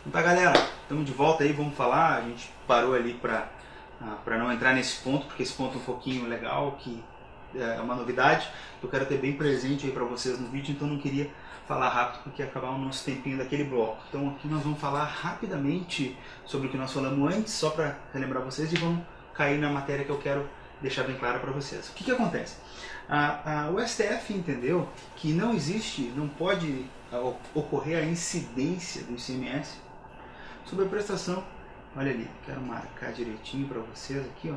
Então tá, galera, estamos de volta aí, vamos falar. A gente parou ali para não entrar nesse ponto, porque esse ponto é um pouquinho legal, que é uma novidade que eu quero ter bem presente aí para vocês no vídeo, então não queria falar rápido porque ia acabar o nosso tempinho daquele bloco. Então aqui nós vamos falar rapidamente sobre o que nós falamos antes, só para relembrar vocês, e vamos cair na matéria que eu quero deixar bem clara para vocês. O que acontece? O STF entendeu que não existe, não pode ocorrer a incidência do ICMS sobre a prestação. Olha ali, quero marcar direitinho para vocês aqui, ó.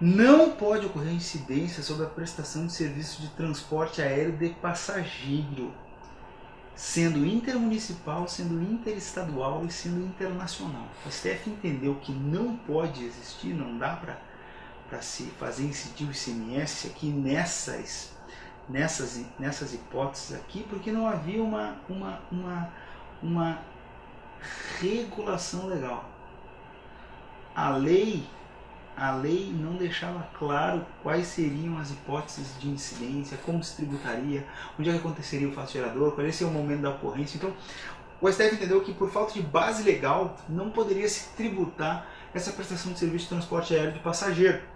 Não pode ocorrer incidência sobre a prestação de serviço de transporte aéreo de passageiro, sendo intermunicipal, sendo interestadual e sendo internacional. O STF entendeu que não pode existir, não dá para se fazer incidir o ICMS aqui nessas hipóteses aqui, porque não havia uma regulação legal. A lei não deixava claro quais seriam as hipóteses de incidência, como se tributaria, onde é que aconteceria o fato gerador, qual seria o momento da ocorrência. Então, o STF entendeu que por falta de base legal não poderia se tributar essa prestação de serviço de transporte aéreo de passageiro.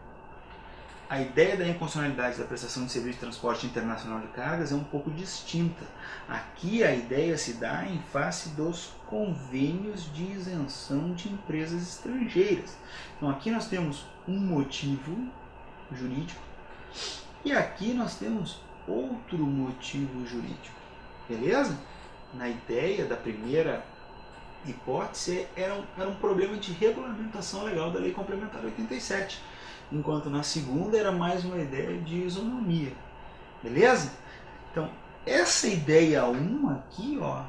A ideia da inconstitucionalidade da prestação de serviço de transporte internacional de cargas é um pouco distinta. Aqui a ideia se dá em face dos convênios de isenção de empresas estrangeiras. Então aqui nós temos um motivo jurídico e aqui nós temos outro motivo jurídico. Beleza? Na ideia da primeira hipótese era um problema de regulamentação legal da Lei Complementar 87. Enquanto na segunda era mais uma ideia de isonomia. Beleza? Então, essa ideia 1 aqui, ó,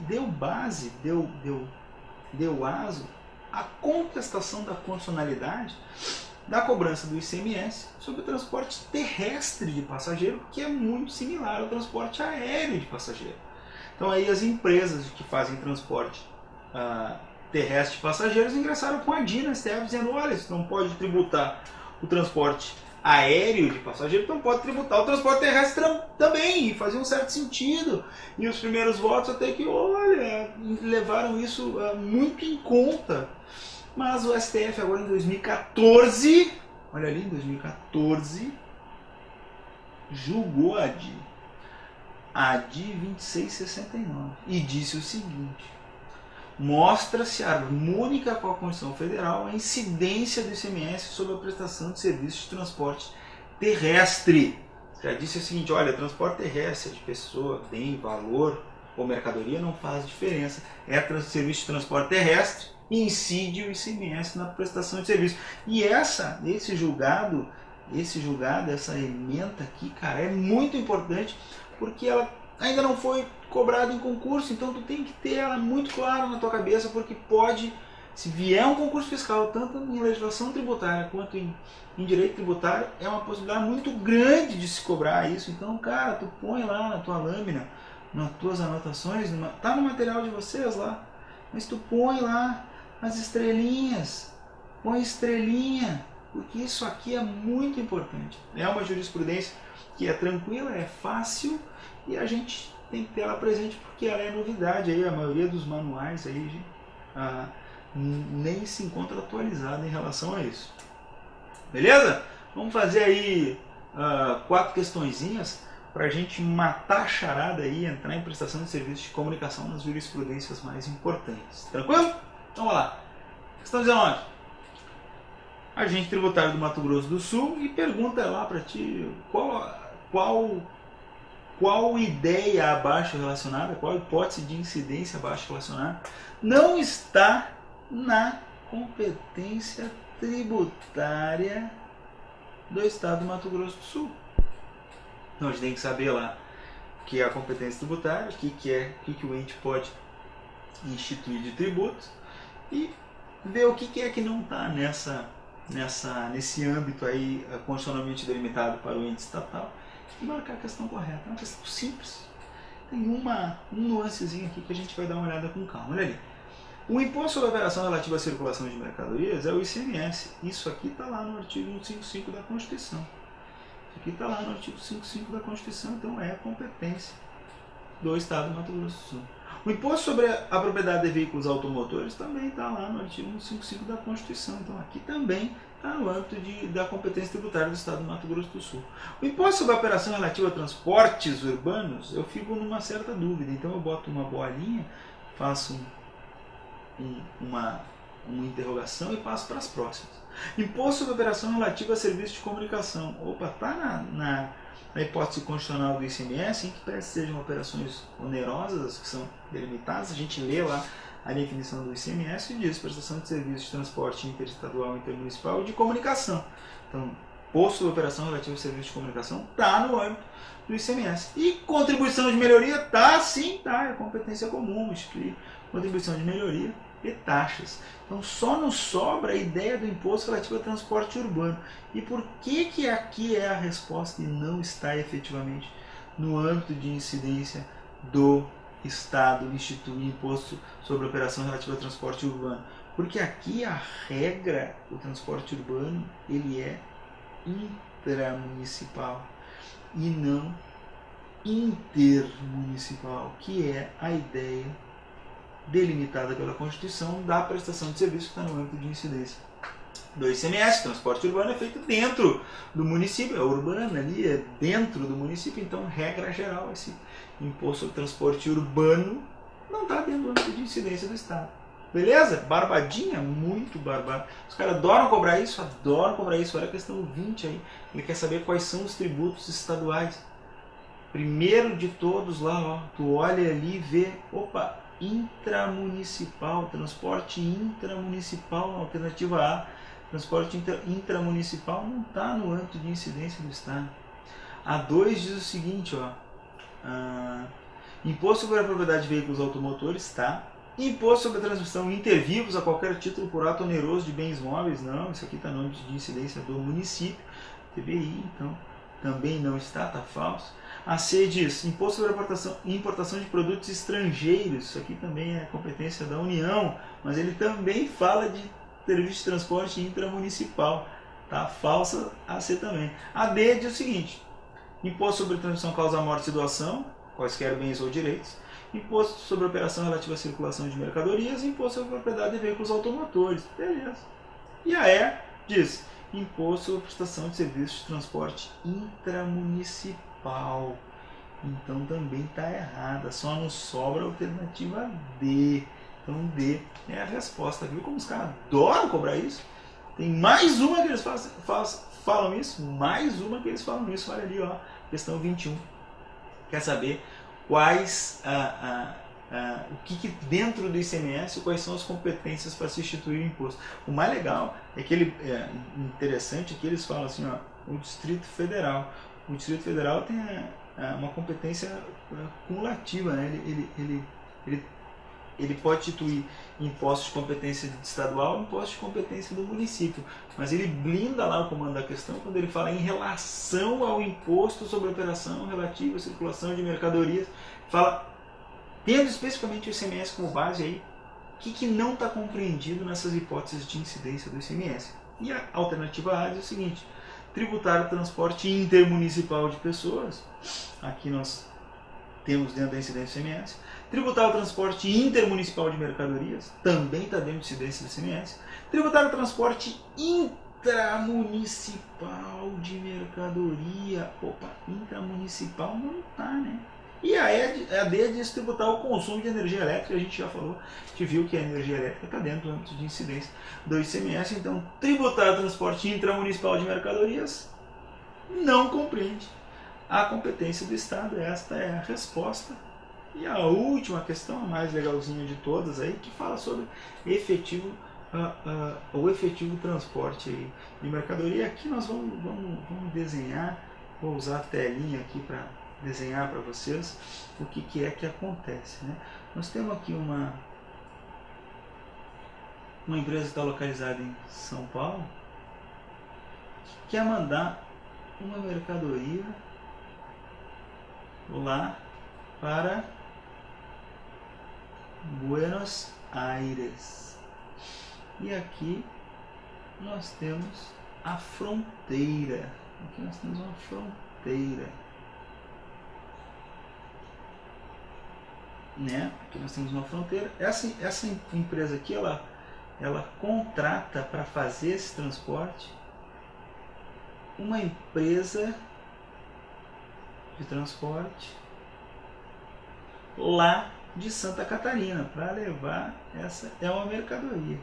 deu base, deu aso à contestação da constitucionalidade da cobrança do ICMS sobre o transporte terrestre de passageiro, que é muito similar ao transporte aéreo de passageiro. Então aí as empresas que fazem transporte terrestre de passageiros ingressaram com a DIN na STF dizendo: olha, você não pode tributar o transporte aéreo de passageiro, então pode tributar o transporte terrestre também, e fazia um certo sentido. E os primeiros votos até que, olha, levaram isso muito em conta. Mas o STF agora em 2014, olha ali, em 2014, julgou a DIN 2669, e disse o seguinte: mostra-se harmônica com a Constituição Federal a incidência do ICMS sobre a prestação de serviços de transporte terrestre. Já disse o seguinte: olha, transporte terrestre de pessoa, bem, valor ou mercadoria não faz diferença. É serviço de transporte terrestre e incide o ICMS na prestação de serviço. E esse julgado, essa ementa aqui, cara, é muito importante porque ela ainda não foi cobrada em concurso, então tu tem que ter ela muito clara na tua cabeça, porque pode, se vier um concurso fiscal, tanto em legislação tributária quanto em direito tributário, é uma possibilidade muito grande de se cobrar isso. Então, cara, tu põe lá na tua lâmina, nas tuas anotações, tá no material de vocês lá, mas tu põe lá as estrelinhas, põe estrelinha, porque isso aqui é muito importante. É uma jurisprudência que é tranquila, é fácil, e a gente tem que ter ela presente porque ela é novidade. Aí a maioria dos manuais aí, nem se encontra atualizada em relação a isso. Beleza? Vamos fazer aí 4 questõezinhas para a gente matar a charada aí, entrar em prestação de serviço de comunicação nas jurisprudências mais importantes. Tranquilo? Então vamos lá. Questão 19. Agente tributário do Mato Grosso do Sul e pergunta lá para ti qual ideia abaixo relacionada, qual hipótese de incidência abaixo relacionada não está na competência tributária do Estado do Mato Grosso do Sul. Então a gente tem que saber lá o que é a competência tributária, o que o ente pode instituir de tributo, e ver o que é que não está nesse âmbito aí constitucionalmente delimitado para o ente estatal, e marcar a questão correta. É uma questão simples. Tem um nuancezinho aqui que a gente vai dar uma olhada com calma. Olha ali. O imposto sobre a operação relativa à circulação de mercadorias é o ICMS. Isso aqui está lá no artigo 155 da Constituição. Isso aqui está lá no artigo 155 da Constituição, então é a competência do Estado do Mato Grosso do Sul. O imposto sobre a propriedade de veículos automotores também está lá no artigo 155 da Constituição. Então aqui também está no âmbito da competência tributária do Estado do Mato Grosso do Sul. O imposto sobre a operação relativa a transportes urbanos, eu fico numa certa dúvida. Então eu boto uma bolinha, faço uma interrogação e passo para as próximas. Imposto sobre operação relativa a serviços de comunicação. Opa, está na hipótese constitucional do ICMS, em que parece que sejam operações onerosas, que são delimitadas. A gente lê lá a definição do ICMS e diz prestação de serviços de transporte interestadual, intermunicipal e de comunicação. Então, imposto sobre operação relativa a serviços de comunicação está no âmbito do ICMS. E contribuição de melhoria está, sim, está, é competência comum, instituir contribuição de melhoria e taxas. Então só nos sobra a ideia do imposto relativo ao transporte urbano. E por que aqui é a resposta e não está efetivamente no âmbito de incidência do Estado instituir imposto sobre operação relativa ao transporte urbano? Porque aqui a regra do transporte urbano ele é intramunicipal e não intermunicipal, que é a ideia delimitada pela Constituição da prestação de serviço que está no âmbito de incidência do ICMS. Transporte urbano é feito dentro do município, é urbano ali, é dentro do município, então, regra geral, esse imposto sobre transporte urbano não está dentro do âmbito de incidência do Estado. Beleza? Barbadinha? Muito barbado. Os caras adoram cobrar isso. Olha a questão 20 aí. Ele quer saber quais são os tributos estaduais. Primeiro de todos lá, ó, tu olha ali e vê, opa, intramunicipal, transporte intramunicipal, alternativa A, transporte intramunicipal não está no âmbito de incidência do Estado. A 2 diz o seguinte, ó, imposto sobre a propriedade de veículos automotores, está. Imposto sobre a transmissão intervivos a qualquer título por ato oneroso de bens móveis, não, isso aqui está no âmbito de incidência do município, TBI, então também não está, está falso. A C diz, imposto sobre a importação de produtos estrangeiros, isso aqui também é competência da União, mas ele também fala de serviço de transporte intramunicipal, tá? Falsa a C também. A D diz o seguinte, imposto sobre transmissão, causa morte e doação, quaisquer bens ou direitos, imposto sobre operação relativa à circulação de mercadorias, imposto sobre a propriedade de veículos automotores, beleza. E a E diz, imposto sobre prestação de serviços de transporte intramunicipal. Então também está errada, só nos sobra a alternativa D. Então D é a resposta. Viu como os caras adoram cobrar isso? Tem mais uma que eles falam isso, mais uma que eles falam isso. Olha ali, ó, questão 21. Quer saber quais o que dentro do ICMS, quais são as competências para se instituir o imposto. O mais legal é que interessante é que eles falam assim, ó, o Distrito Federal. O Distrito Federal tem uma competência cumulativa, né? Ele pode instituir impostos de competência estadual e impostos de competência do município, mas ele blinda lá o comando da questão quando ele fala em relação ao imposto sobre operação relativa à circulação de mercadorias, fala, tendo especificamente o ICMS como base aí, o que não está compreendido nessas hipóteses de incidência do ICMS. E a alternativa A diz o seguinte, tributar o transporte intermunicipal de pessoas, aqui nós temos dentro da incidência do ICMS, tributar o transporte intermunicipal de mercadorias, também está dentro da incidência do ICMS, tributar o transporte intramunicipal de mercadoria, opa, intramunicipal não está, né? E a D diz tributar o consumo de energia elétrica, a gente já falou, a gente viu que a energia elétrica está dentro do âmbito de incidência do ICMS, então tributar o transporte intramunicipal de mercadorias não compreende a competência do Estado, esta é a resposta. E a última questão, a mais legalzinha de todas, aí, que fala sobre o efetivo transporte aí de mercadoria. Aqui nós vamos desenhar, vou usar a telinha aqui para desenhar para vocês o que é que acontece, né? Nós temos aqui uma empresa que está localizada em São Paulo que quer mandar uma mercadoria lá para Buenos Aires. E aqui nós temos a fronteira. Aqui nós temos uma fronteira. né? Aqui nós temos uma fronteira. Essa empresa aqui, ela contrata para fazer esse transporte uma empresa de transporte lá de Santa Catarina para levar essa uma mercadoria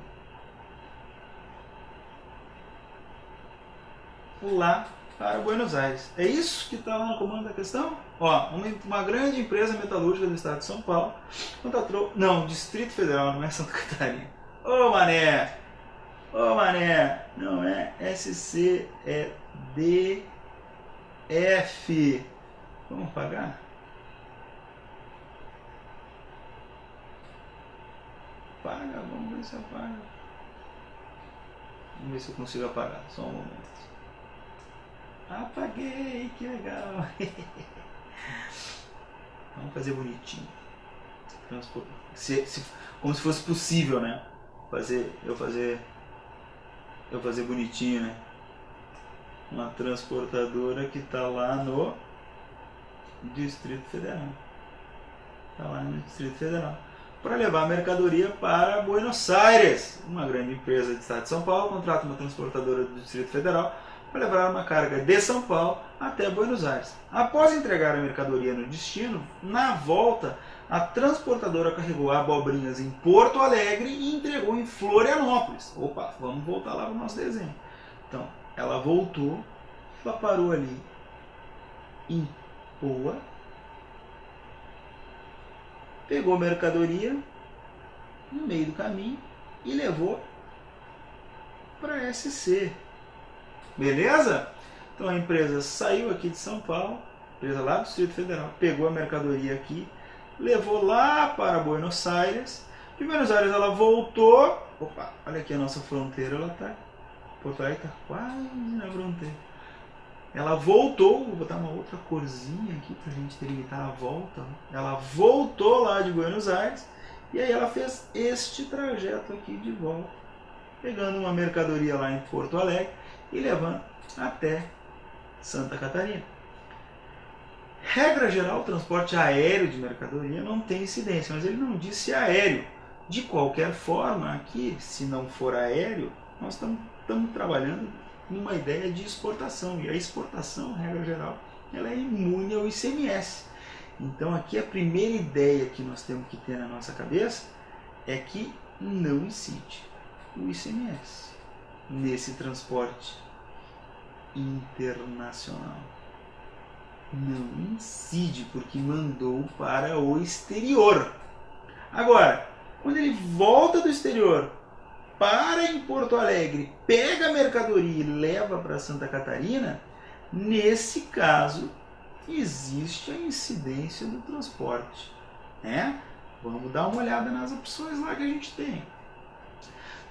lá para Buenos Aires. É isso que está lá no comando da questão? Ó, uma grande empresa metalúrgica do estado de São Paulo contratou... Não, Distrito Federal, não é Santa Catarina. Ô mané! Ô mané! Não é SC, é DF. Vamos pagar? Paga, vamos ver se eu pago. Vamos ver se eu consigo apagar, só um momento. Apaguei, que legal. Vamos fazer bonitinho. Como se fosse possível, né? Eu fazer bonitinho, né? Uma transportadora que está lá no Distrito Federal. Está lá no Distrito Federal. Para levar a mercadoria para Buenos Aires. Uma grande empresa do estado de São Paulo contrata uma transportadora do Distrito Federal para levar uma carga de São Paulo até Buenos Aires. Após entregar a mercadoria no destino, na volta, a transportadora carregou abobrinhas em Porto Alegre e entregou em Florianópolis. Opa, vamos voltar lá para o nosso desenho. Então, ela voltou, ela parou ali em Poa, pegou a mercadoria no meio do caminho e levou para SC. Beleza? Então a empresa saiu aqui de São Paulo, empresa lá do Distrito Federal, pegou a mercadoria aqui, levou lá para Buenos Aires. De Buenos Aires ela voltou. Opa, olha aqui a nossa fronteira, ela tá. Porto Alegre está quase na fronteira. Ela voltou, vou botar uma outra corzinha aqui para a gente delimitar a volta. Ela voltou lá de Buenos Aires e aí ela fez este trajeto aqui de volta, pegando uma mercadoria lá em Porto Alegre e levando até Santa Catarina. Regra geral, o transporte aéreo de mercadoria não tem incidência, mas ele não disse aéreo. De qualquer forma, aqui, se não for aéreo, nós estamos trabalhando numa ideia de exportação. E a exportação, regra geral, ela é imune ao ICMS. Então aqui a primeira ideia que nós temos que ter na nossa cabeça é que não incide o ICMS nesse transporte internacional. Não incide, porque mandou para o exterior. Agora, quando ele volta do exterior, para em Porto Alegre, pega a mercadoria e leva para Santa Catarina, nesse caso, existe a incidência do transporte. Né? Vamos dar uma olhada nas opções lá que a gente tem.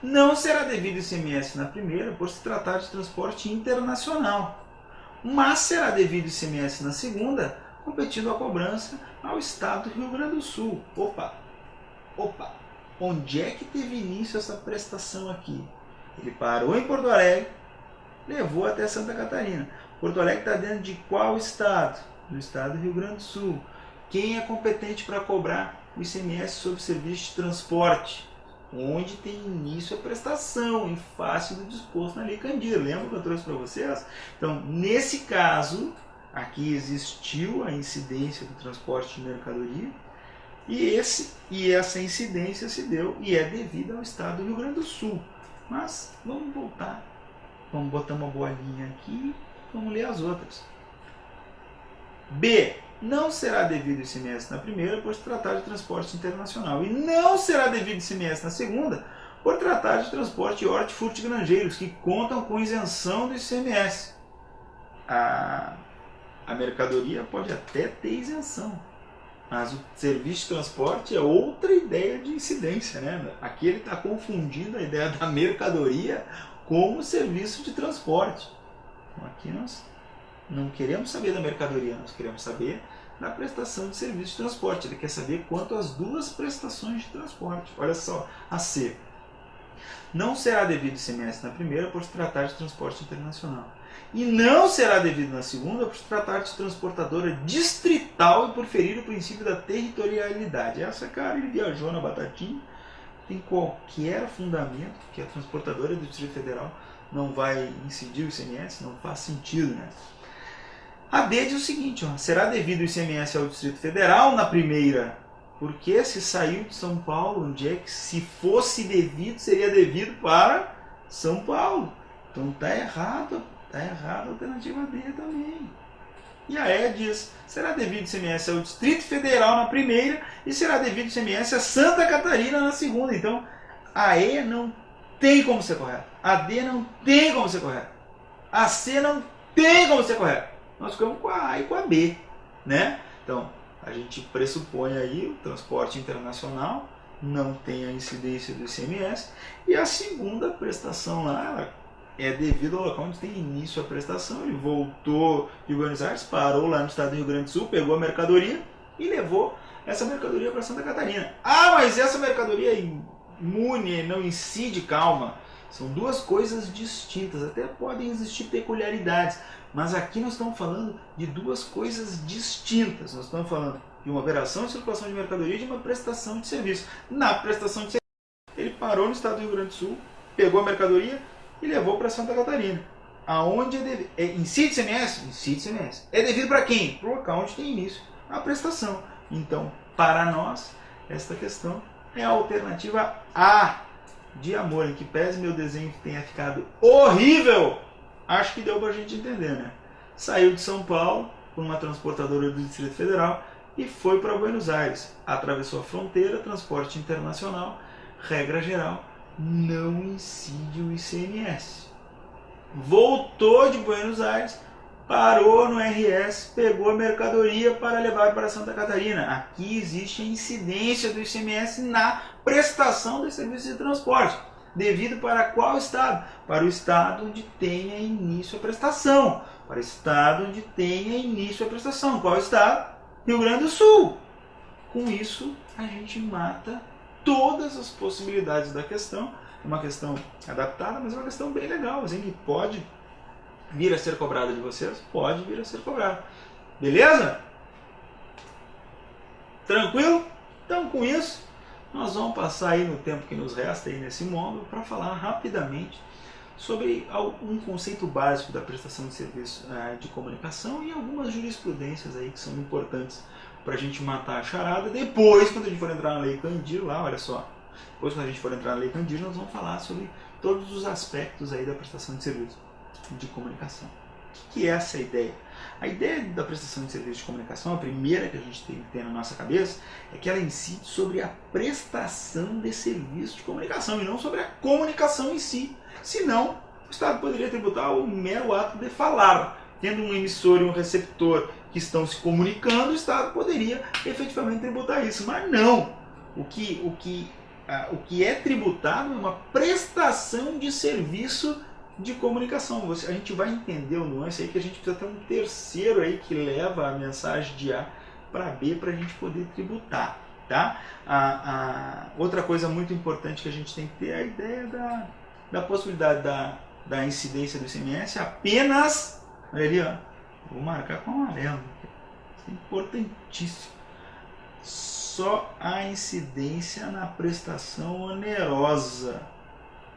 Não será devido ICMS na primeira, por se tratar de transporte internacional, mas será devido ICMS na segunda, competindo a cobrança ao Estado do Rio Grande do Sul. Opa! Onde é que teve início essa prestação aqui? Ele parou em Porto Alegre, levou até Santa Catarina. Porto Alegre está dentro de qual estado? Do estado do Rio Grande do Sul. Quem é competente para cobrar o ICMS sobre serviço de transporte? Onde tem início a prestação, em face do disposto na Lei Candir. Lembra que eu trouxe para vocês? Então, nesse caso, aqui existiu a incidência do transporte de mercadoria e essa incidência se deu e é devida ao estado do Rio Grande do Sul. Mas vamos voltar, vamos botar uma bolinha aqui, vamos ler as outras. B. Não será devido ICMS na primeira por se tratar de transporte internacional e não será devido ICMS na segunda por tratar de transporte hortifrutigranjeiros que contam com isenção do ICMS. A mercadoria pode até ter isenção, mas o serviço de transporte é outra ideia de incidência, né? Aqui ele está confundindo a ideia da mercadoria com o serviço de transporte. Então aqui nós não queremos saber da mercadoria, nós queremos saber da prestação de serviço de transporte. Ele quer saber quanto às duas prestações de transporte. Olha só, a C. Não será devido ICMS na primeira por se tratar de transporte internacional. E não será devido na segunda por se tratar de transportadora distrital tal e por ferir o princípio da territorialidade. Essa, cara, ele viajou na batatinha, tem qualquer fundamento que a transportadora do Distrito Federal não vai incidir o ICMS, não faz sentido, né? A D diz o seguinte, ó, será devido o ICMS ao Distrito Federal na primeira, porque se saiu de São Paulo, onde é que se fosse devido, seria devido para São Paulo. Então tá errado a alternativa D também. E a E diz, será devido o ICMS ao Distrito Federal na primeira e será devido o ICMS a Santa Catarina na segunda. Então a E não tem como ser correta. A D não tem como ser correta. A C não tem como ser correta. Nós ficamos com a A e com a B, né? Então, a gente pressupõe aí o transporte internacional não tem a incidência do ICMS e a segunda prestação lá ela é devido ao local onde tem início a prestação. Ele voltou de Buenos Aires, parou lá no estado do Rio Grande do Sul, pegou a mercadoria e levou essa mercadoria para Santa Catarina. Ah, mas essa mercadoria é imune, não incide, calma. São duas coisas distintas, até podem existir peculiaridades, mas aqui nós estamos falando de duas coisas distintas. Nós estamos falando de uma operação de circulação de mercadoria e de uma prestação de serviço. Na prestação de serviço, ele parou no estado do Rio Grande do Sul, pegou a mercadoria e levou para Santa Catarina. Aonde incide ICMS? Incide ICMS. É devido para quem? Para o local onde tem início a prestação. Então, para nós, esta questão é a alternativa A de amor, em que pese meu desenho tenha ficado horrível, acho que deu pra gente entender, né? Saiu de São Paulo por uma transportadora do Distrito Federal e foi para Buenos Aires. Atravessou a fronteira, transporte internacional, regra geral, não incide o ICMS. Voltou de Buenos Aires, parou no RS, pegou a mercadoria para levar para Santa Catarina. Aqui existe a incidência do ICMS na prestação de serviços de transporte. Devido para qual estado? Para o estado onde tenha início a prestação. Para o estado onde tenha início a prestação. Qual estado? Rio Grande do Sul. Com isso, a gente mata todas as possibilidades da questão. Uma questão adaptada, mas é uma questão bem legal, assim, que pode vir a ser cobrada de vocês, pode vir a ser cobrada. Beleza? Tranquilo? Então, com isso, nós vamos passar aí no tempo que nos resta aí nesse módulo para falar rapidamente sobre um conceito básico da prestação de serviço de comunicação e algumas jurisprudências aí que são importantes para a gente matar a charada. Depois, quando a gente for entrar na Lei Candir, lá, olha só, depois quando a gente for entrar na Lei Candir, nós vamos falar sobre todos os aspectos aí da prestação de serviço de comunicação. O que é essa ideia? A ideia da prestação de serviço de comunicação, a primeira que a gente tem que ter na nossa cabeça, é que ela incide sobre a prestação de serviço de comunicação e não sobre a comunicação em si. Senão, o Estado poderia tributar o mero ato de falar. Tendo um emissor e um receptor que estão se comunicando, o Estado poderia efetivamente tributar isso. Mas não! O que é tributado é uma prestação de serviço de comunicação. A gente vai entender o nuance aí que a gente precisa ter um terceiro aí que leva a mensagem de A para B para a gente poder tributar, tá? Outra coisa muito importante que a gente tem que ter é a ideia da possibilidade da incidência do ICMS apenas, olha ali, ó, vou marcar com amarelo, isso é importantíssimo, só a incidência na prestação onerosa.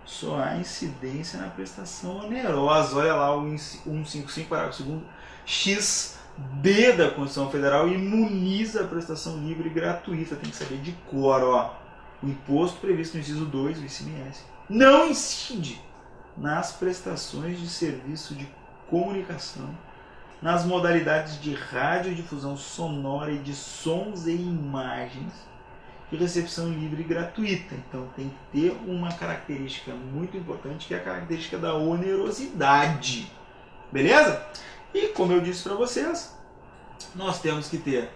Só há incidência na prestação onerosa. Olha lá o 155, parágrafo 2º, XD da Constituição Federal imuniza a prestação livre e gratuita. Tem que saber de cor, ó. O imposto previsto no inciso 2, o ICMS, não incide nas prestações de serviço de comunicação, nas modalidades de radiodifusão sonora e de sons e imagens, de recepção livre e gratuita. Então tem que ter uma característica muito importante, que é a característica da onerosidade. Beleza? E como eu disse para vocês, nós temos que ter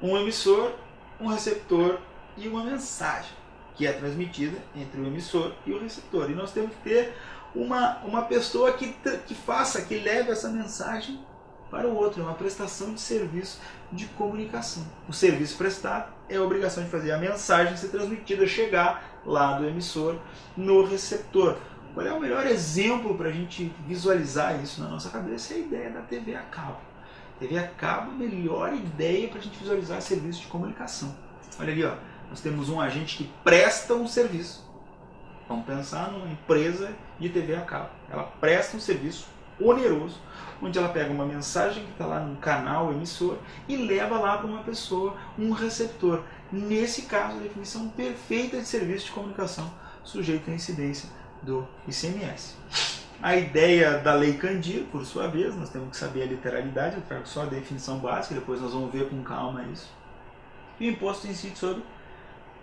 um emissor, um receptor e uma mensagem que é transmitida entre o emissor e o receptor. E nós temos que ter uma pessoa que leve essa mensagem para o outro. É uma prestação de serviço de comunicação. O serviço prestado é a obrigação de fazer a mensagem ser transmitida, chegar lá do emissor no receptor. Qual é o melhor exemplo para a gente visualizar isso na nossa cabeça? É a ideia da TV a cabo. TV a cabo, a melhor ideia para a gente visualizar serviço de comunicação. Olha ali, ó, nós temos um agente que presta um serviço. Vamos pensar numa empresa de TV a cabo. Ela presta um serviço oneroso, onde ela pega uma mensagem que está lá no canal emissor e leva lá para uma pessoa, um receptor. Nesse caso, a definição perfeita de serviço de comunicação sujeito à incidência do ICMS. A ideia da Lei Candir, por sua vez, nós temos que saber a literalidade, eu trago só a definição básica, depois nós vamos ver com calma isso. E o imposto incide sobre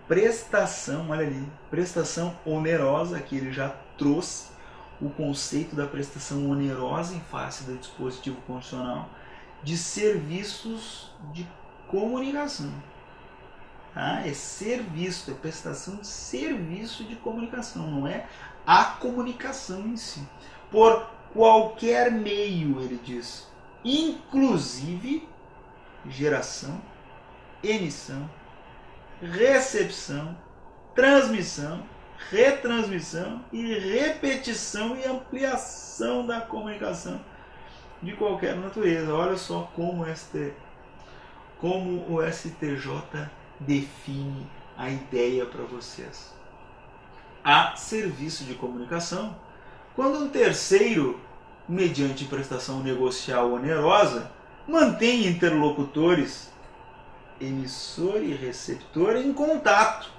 prestação, olha ali, prestação onerosa, que ele já trouxe o conceito da prestação onerosa em face do dispositivo constitucional de serviços de comunicação. É serviço, é prestação de serviço de comunicação, não é a comunicação em si. Por qualquer meio, ele diz, inclusive geração, emissão, recepção, transmissão, retransmissão e repetição e ampliação da comunicação de qualquer natureza. Olha só como o STJ define a ideia para vocês. Há serviço de comunicação quando um terceiro, mediante prestação negocial onerosa, mantém interlocutores, emissor e receptor, em contato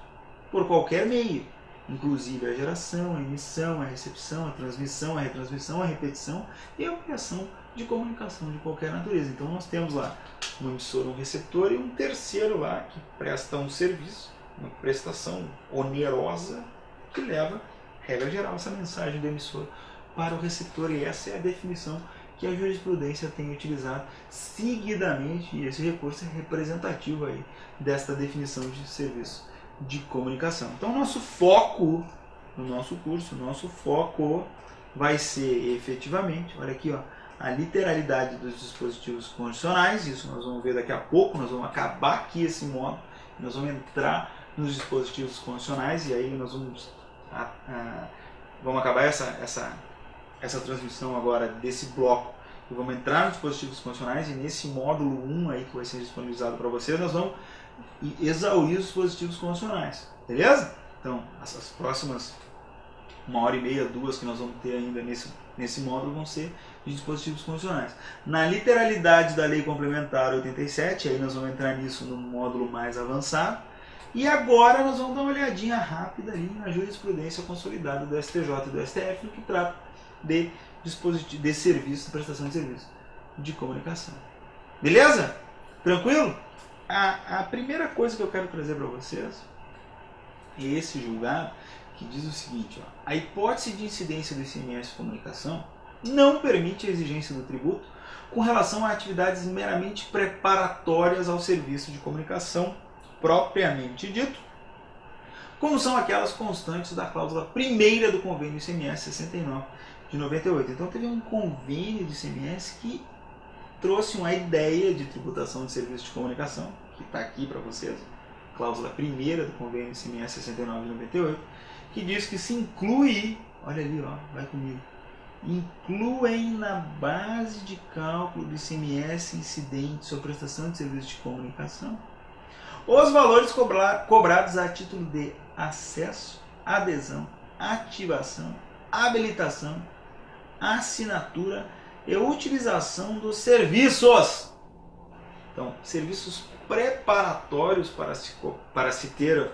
por qualquer meio, inclusive a geração, a emissão, a recepção, a transmissão, a retransmissão, a repetição e a ampliação de comunicação de qualquer natureza. Então nós temos lá um emissor, um receptor e um terceiro lá que presta um serviço, uma prestação onerosa que leva, regra geral, essa mensagem do emissor para o receptor. E essa é a definição que a jurisprudência tem utilizado seguidamente, e esse recurso é representativo aí desta definição de serviço de comunicação. Então nosso foco no nosso curso, nosso foco vai ser efetivamente, olha aqui, ó, a literalidade dos dispositivos constitucionais. Isso nós vamos ver daqui a pouco, nós vamos acabar aqui esse módulo, nós vamos entrar nos dispositivos constitucionais e aí nós vamos acabar essa transmissão agora desse bloco e vamos entrar nos dispositivos constitucionais, e nesse módulo 1 aí que vai ser disponibilizado para vocês, nós vamos exaurir os dispositivos constitucionais, beleza? Então, essas próximas 1h30, 2 que nós vamos ter ainda nesse módulo vão ser de dispositivos constitucionais. Na literalidade da Lei Complementar 87, aí nós vamos entrar nisso no módulo mais avançado. E agora nós vamos dar uma olhadinha rápida ali na jurisprudência consolidada do STJ e do STF no que trata de serviço, de prestação de serviço de comunicação. Beleza? Tranquilo? A primeira coisa que eu quero trazer para vocês é esse julgado que diz o seguinte, ó, a hipótese de incidência do ICMS de comunicação não permite a exigência do tributo com relação a atividades meramente preparatórias ao serviço de comunicação propriamente dito, como são aquelas constantes da cláusula primeira do convênio ICMS 69 de 98. Então teve um convênio de ICMS que trouxe uma ideia de tributação de serviço de comunicação, que está aqui para vocês, cláusula primeira do convênio ICMS 69 de 98, que diz que se inclui, olha ali, ó, vai comigo, incluem na base de cálculo do ICMS incidente sobre prestação de serviço de comunicação os valores cobrados a título de acesso, adesão, ativação, habilitação, assinatura e utilização dos serviços. Então, serviços preparatórios para se ter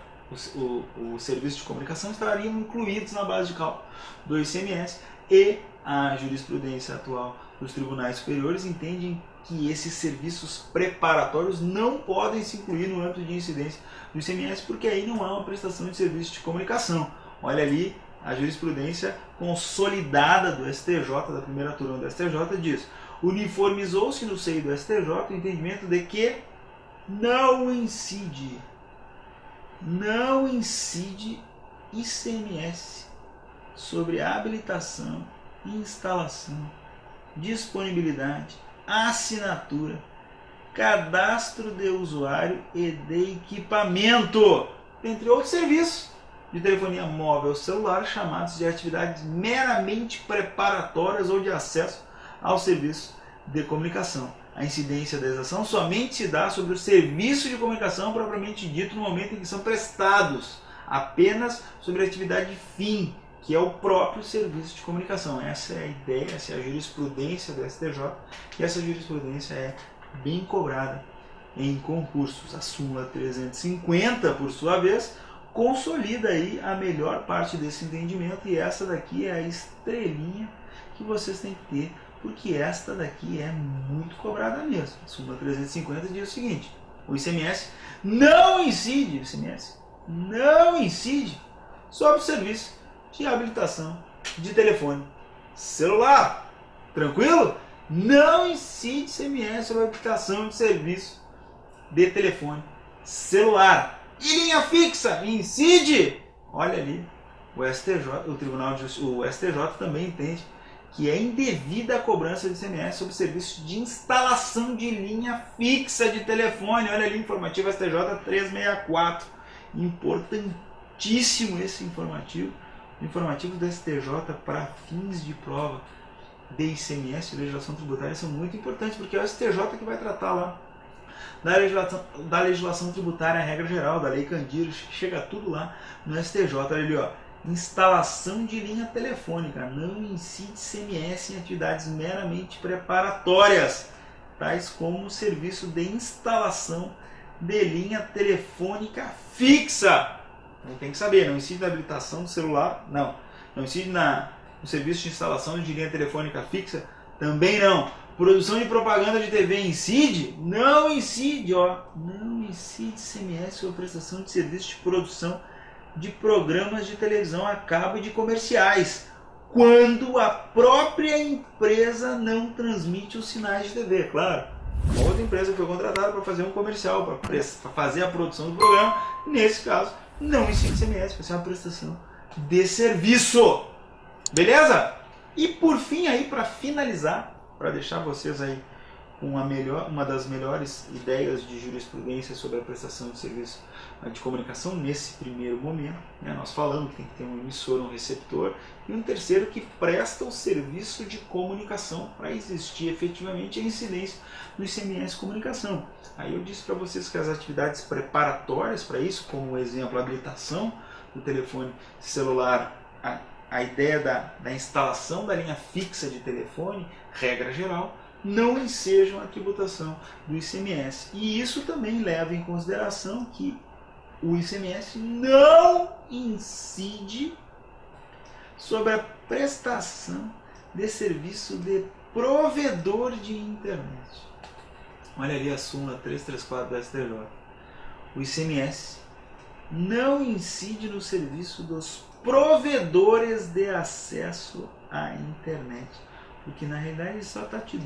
o serviço de comunicação estariam incluídos na base de cálculo do ICMS, e a jurisprudência atual dos tribunais superiores entendem que esses serviços preparatórios não podem se incluir no âmbito de incidência do ICMS, porque aí não há uma prestação de serviço de comunicação. Olha ali, a jurisprudência consolidada do STJ, da primeira turma do STJ, diz: uniformizou-se no seio do STJ o entendimento de que não incide ICMS sobre a habilitação, instalação, disponibilidade, assinatura, cadastro de usuário e de equipamento, entre outros serviços de telefonia móvel ou celular chamados de atividades meramente preparatórias ou de acesso ao serviço de comunicação. A incidência da exação somente se dá sobre o serviço de comunicação propriamente dito no momento em que são prestados, apenas sobre a atividade fim, que é o próprio serviço de comunicação. Essa é a ideia, essa é a jurisprudência do STJ, e essa jurisprudência é bem cobrada em concursos. A súmula 350, por sua vez, consolida aí a melhor parte desse entendimento, e essa daqui é a estrelinha que vocês têm que ter, porque esta daqui é muito cobrada mesmo. A súmula 350 diz o seguinte: o ICMS não incide, sobre o serviço de habilitação de telefone celular. Tranquilo? Não incide ICMS sobre a habilitação de serviço de telefone celular. E linha fixa incide? Olha ali, o STJ, o STJ também entende que é indevida a cobrança de ICMS sobre o serviço de instalação de linha fixa de telefone. Olha ali, informativo STJ 364. Importantíssimo esse informativo. Informativos do STJ para fins de prova de ICMS e legislação tributária são muito importantes, porque é o STJ que vai tratar lá da legislação tributária, a regra geral, da Lei Candir, chega tudo lá no STJ. Olha ali, ó. Instalação de linha telefônica. Não incide ICMS em atividades meramente preparatórias, tais como o serviço de instalação de linha telefônica fixa. Não tem que saber, não incide na habilitação do celular, não incide no serviço de instalação de linha telefônica fixa, também não. Produção de propaganda de TV incide? Não incide, ó. Não incide ICMS sobre prestação de serviço de produção de programas de televisão a cabo e de comerciais, quando a própria empresa não transmite os sinais de TV, claro. Uma outra empresa foi contratada para fazer um comercial, para fazer a produção do programa, nesse caso, não incide ICMS, vai ser uma prestação de serviço. Beleza? E por fim aí, para finalizar, para deixar vocês aí com uma das melhores ideias de jurisprudência sobre a prestação de serviço de comunicação nesse primeiro momento, né? Nós falamos que tem que ter um emissor, um receptor, e um terceiro que presta o serviço de comunicação para existir efetivamente a incidência do ICMS comunicação. Aí eu disse para vocês que as atividades preparatórias para isso, como o exemplo, a habilitação do telefone celular, a ideia da instalação da linha fixa de telefone, regra geral, não ensejam a tributação do ICMS. E isso também leva em consideração que o ICMS não incide sobre a prestação de serviço de provedor de internet. Olha ali a súmula 334 da STJ. O ICMS não incide no serviço dos provedores de acesso à internet, porque na realidade ele só está te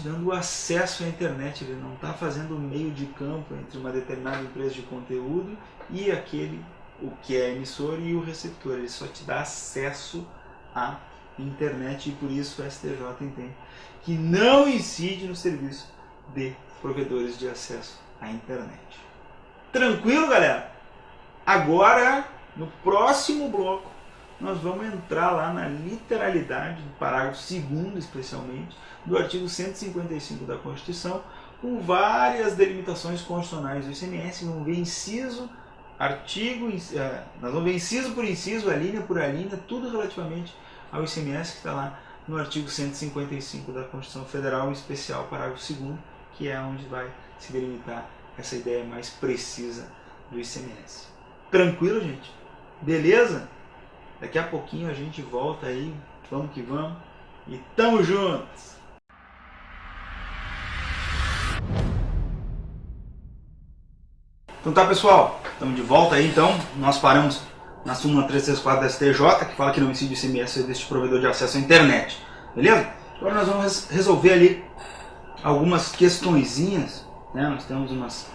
dando o acesso à internet, ele não está fazendo o meio de campo entre uma determinada empresa de conteúdo e o que é emissor e o receptor, ele só te dá acesso à internet, e por isso o STJ entende que não incide no serviço de provedores de acesso à internet. Tranquilo, galera? Agora, no próximo bloco, nós vamos entrar lá na literalidade do parágrafo 2º, especialmente, do artigo 155 da Constituição, com várias delimitações constitucionais do ICMS. Vamos ver nós vamos ver inciso por inciso, alínea por alínea, tudo relativamente ao ICMS que está lá no artigo 155 da Constituição Federal, em especial parágrafo 2º, que é onde vai se delimitar essa ideia mais precisa do ICMS. Tranquilo, gente? Beleza? Daqui a pouquinho a gente volta aí, vamos que vamos, e tamo juntos! Então tá, pessoal, estamos de volta aí então. Nós paramos na súmula 334 da STJ, que fala que não incide o ICMS deste provedor de acesso à internet, beleza? Agora nós vamos resolver ali algumas questõezinhas, né? Nós temos umas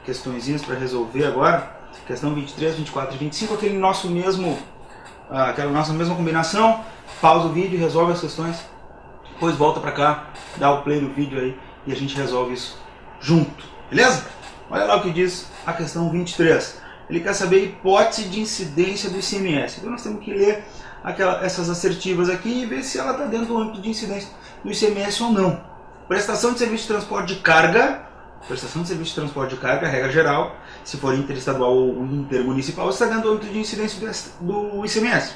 questõezinhas para resolver agora, questão 23, 24 e 25, aquela nossa mesma combinação. Pausa o vídeo, resolve as questões, depois volta para cá, dá o play no vídeo aí e a gente resolve isso junto, beleza? Olha lá o que diz a questão 23. Ele quer saber a hipótese de incidência do ICMS. Então nós temos que ler essas assertivas aqui e ver se ela está dentro do âmbito de incidência do ICMS ou não. Prestação de serviço de transporte de carga, regra geral, se for interestadual ou intermunicipal, está dentro do âmbito de incidência do ICMS.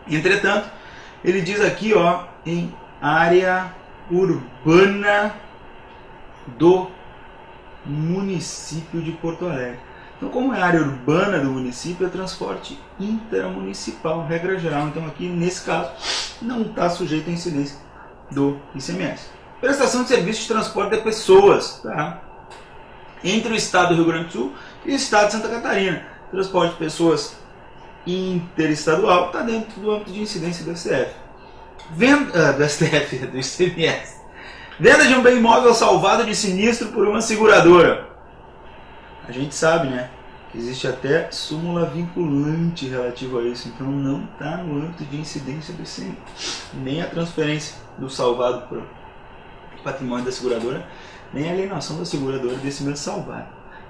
Entretanto, ele diz aqui, ó, em área urbana do município de Porto Alegre. Então, como é área urbana do município, é transporte intermunicipal, regra geral. Então, aqui, nesse caso, não está sujeito à incidência do ICMS. Prestação de serviço de transporte de pessoas, tá? Entre o estado do Rio Grande do Sul e o estado de Santa Catarina. Transporte de pessoas interestadual está dentro do âmbito de incidência do STF. Do ICMS. Venda de um bem imóvel salvado de sinistro por uma seguradora. A gente sabe, né, que existe até súmula vinculante relativo a isso, então não está no âmbito de incidência do ICMS. Nem a transferência do salvado para o patrimônio da seguradora, nem a alienação da seguradora desse mesmo salvado.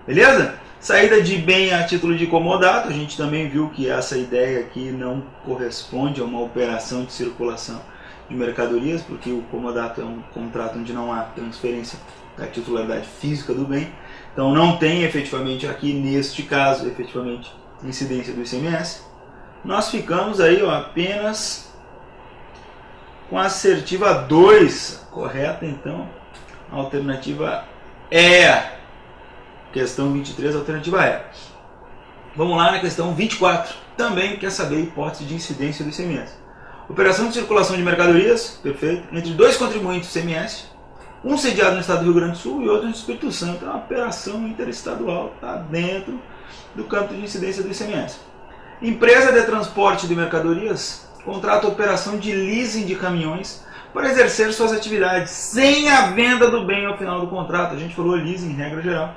Beleza? Saída de bem a título de comodato, a gente também viu que essa ideia aqui não corresponde a uma operação de circulação de mercadorias, porque o comodato é um contrato onde não há transferência da titularidade física do bem. Então não tem efetivamente aqui, neste caso, efetivamente, incidência do ICMS. Nós ficamos aí, ó, apenas com a assertiva 2, correta então, a alternativa é. Questão 23, alternativa é. Vamos lá na questão 24. Também quer saber a hipótese de incidência do ICMS. Operação de circulação de mercadorias, perfeito, entre dois contribuintes do ICMS, um sediado no estado do Rio Grande do Sul e outro no Espírito Santo. É uma operação interestadual, está dentro do campo de incidência do ICMS. Empresa de transporte de mercadorias contrata a operação de leasing de caminhões para exercer suas atividades sem a venda do bem ao final do contrato. A gente falou leasing, regra geral.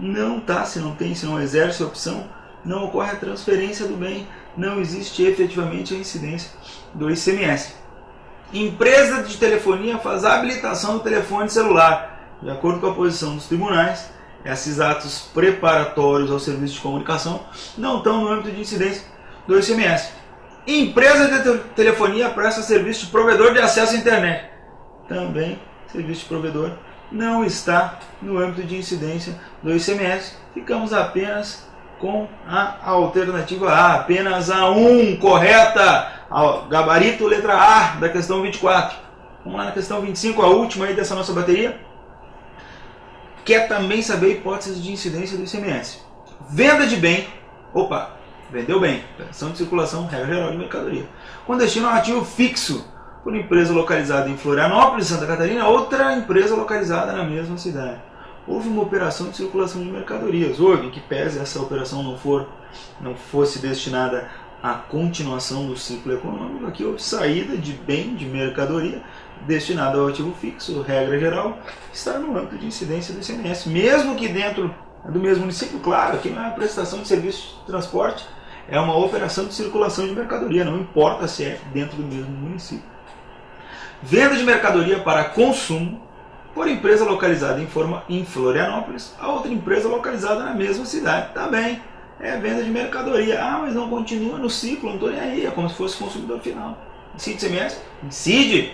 Não tá, se não exerce a opção, não ocorre a transferência do bem, não existe efetivamente a incidência do ICMS. Empresa de telefonia faz a habilitação do telefone celular. De acordo com a posição dos tribunais, esses atos preparatórios ao serviço de comunicação não estão no âmbito de incidência do ICMS. Empresa de telefonia presta serviço de provedor de acesso à internet. Também serviço de provedor não está no âmbito de incidência do ICMS. Ficamos apenas com a alternativa A, apenas a 1, correta, gabarito letra A da questão 24. Vamos lá na questão 25, a última aí dessa nossa bateria. Quer também saber hipóteses de incidência do ICMS. Venda de bem, vendeu bem, operação de circulação, regra geral de mercadoria, com destino ao ativo fixo, por empresa localizada em Florianópolis, Santa Catarina, outra empresa localizada na mesma cidade. Houve uma operação de circulação de mercadorias. Houve, em que pese essa operação não fosse destinada à continuação do ciclo econômico, aqui houve saída de bem, de mercadoria, destinada ao ativo fixo, regra geral, está no âmbito de incidência do ICMS. Mesmo que dentro do mesmo município, claro, aqui não é uma prestação de serviço de transporte, é uma operação de circulação de mercadoria, não importa se é dentro do mesmo município. Venda de mercadoria para consumo por empresa localizada em Florianópolis a outra empresa localizada na mesma cidade. Também é venda de mercadoria. Mas não continua no ciclo, não estou nem aí, é como se fosse consumidor final. Incide ICMS? Incide.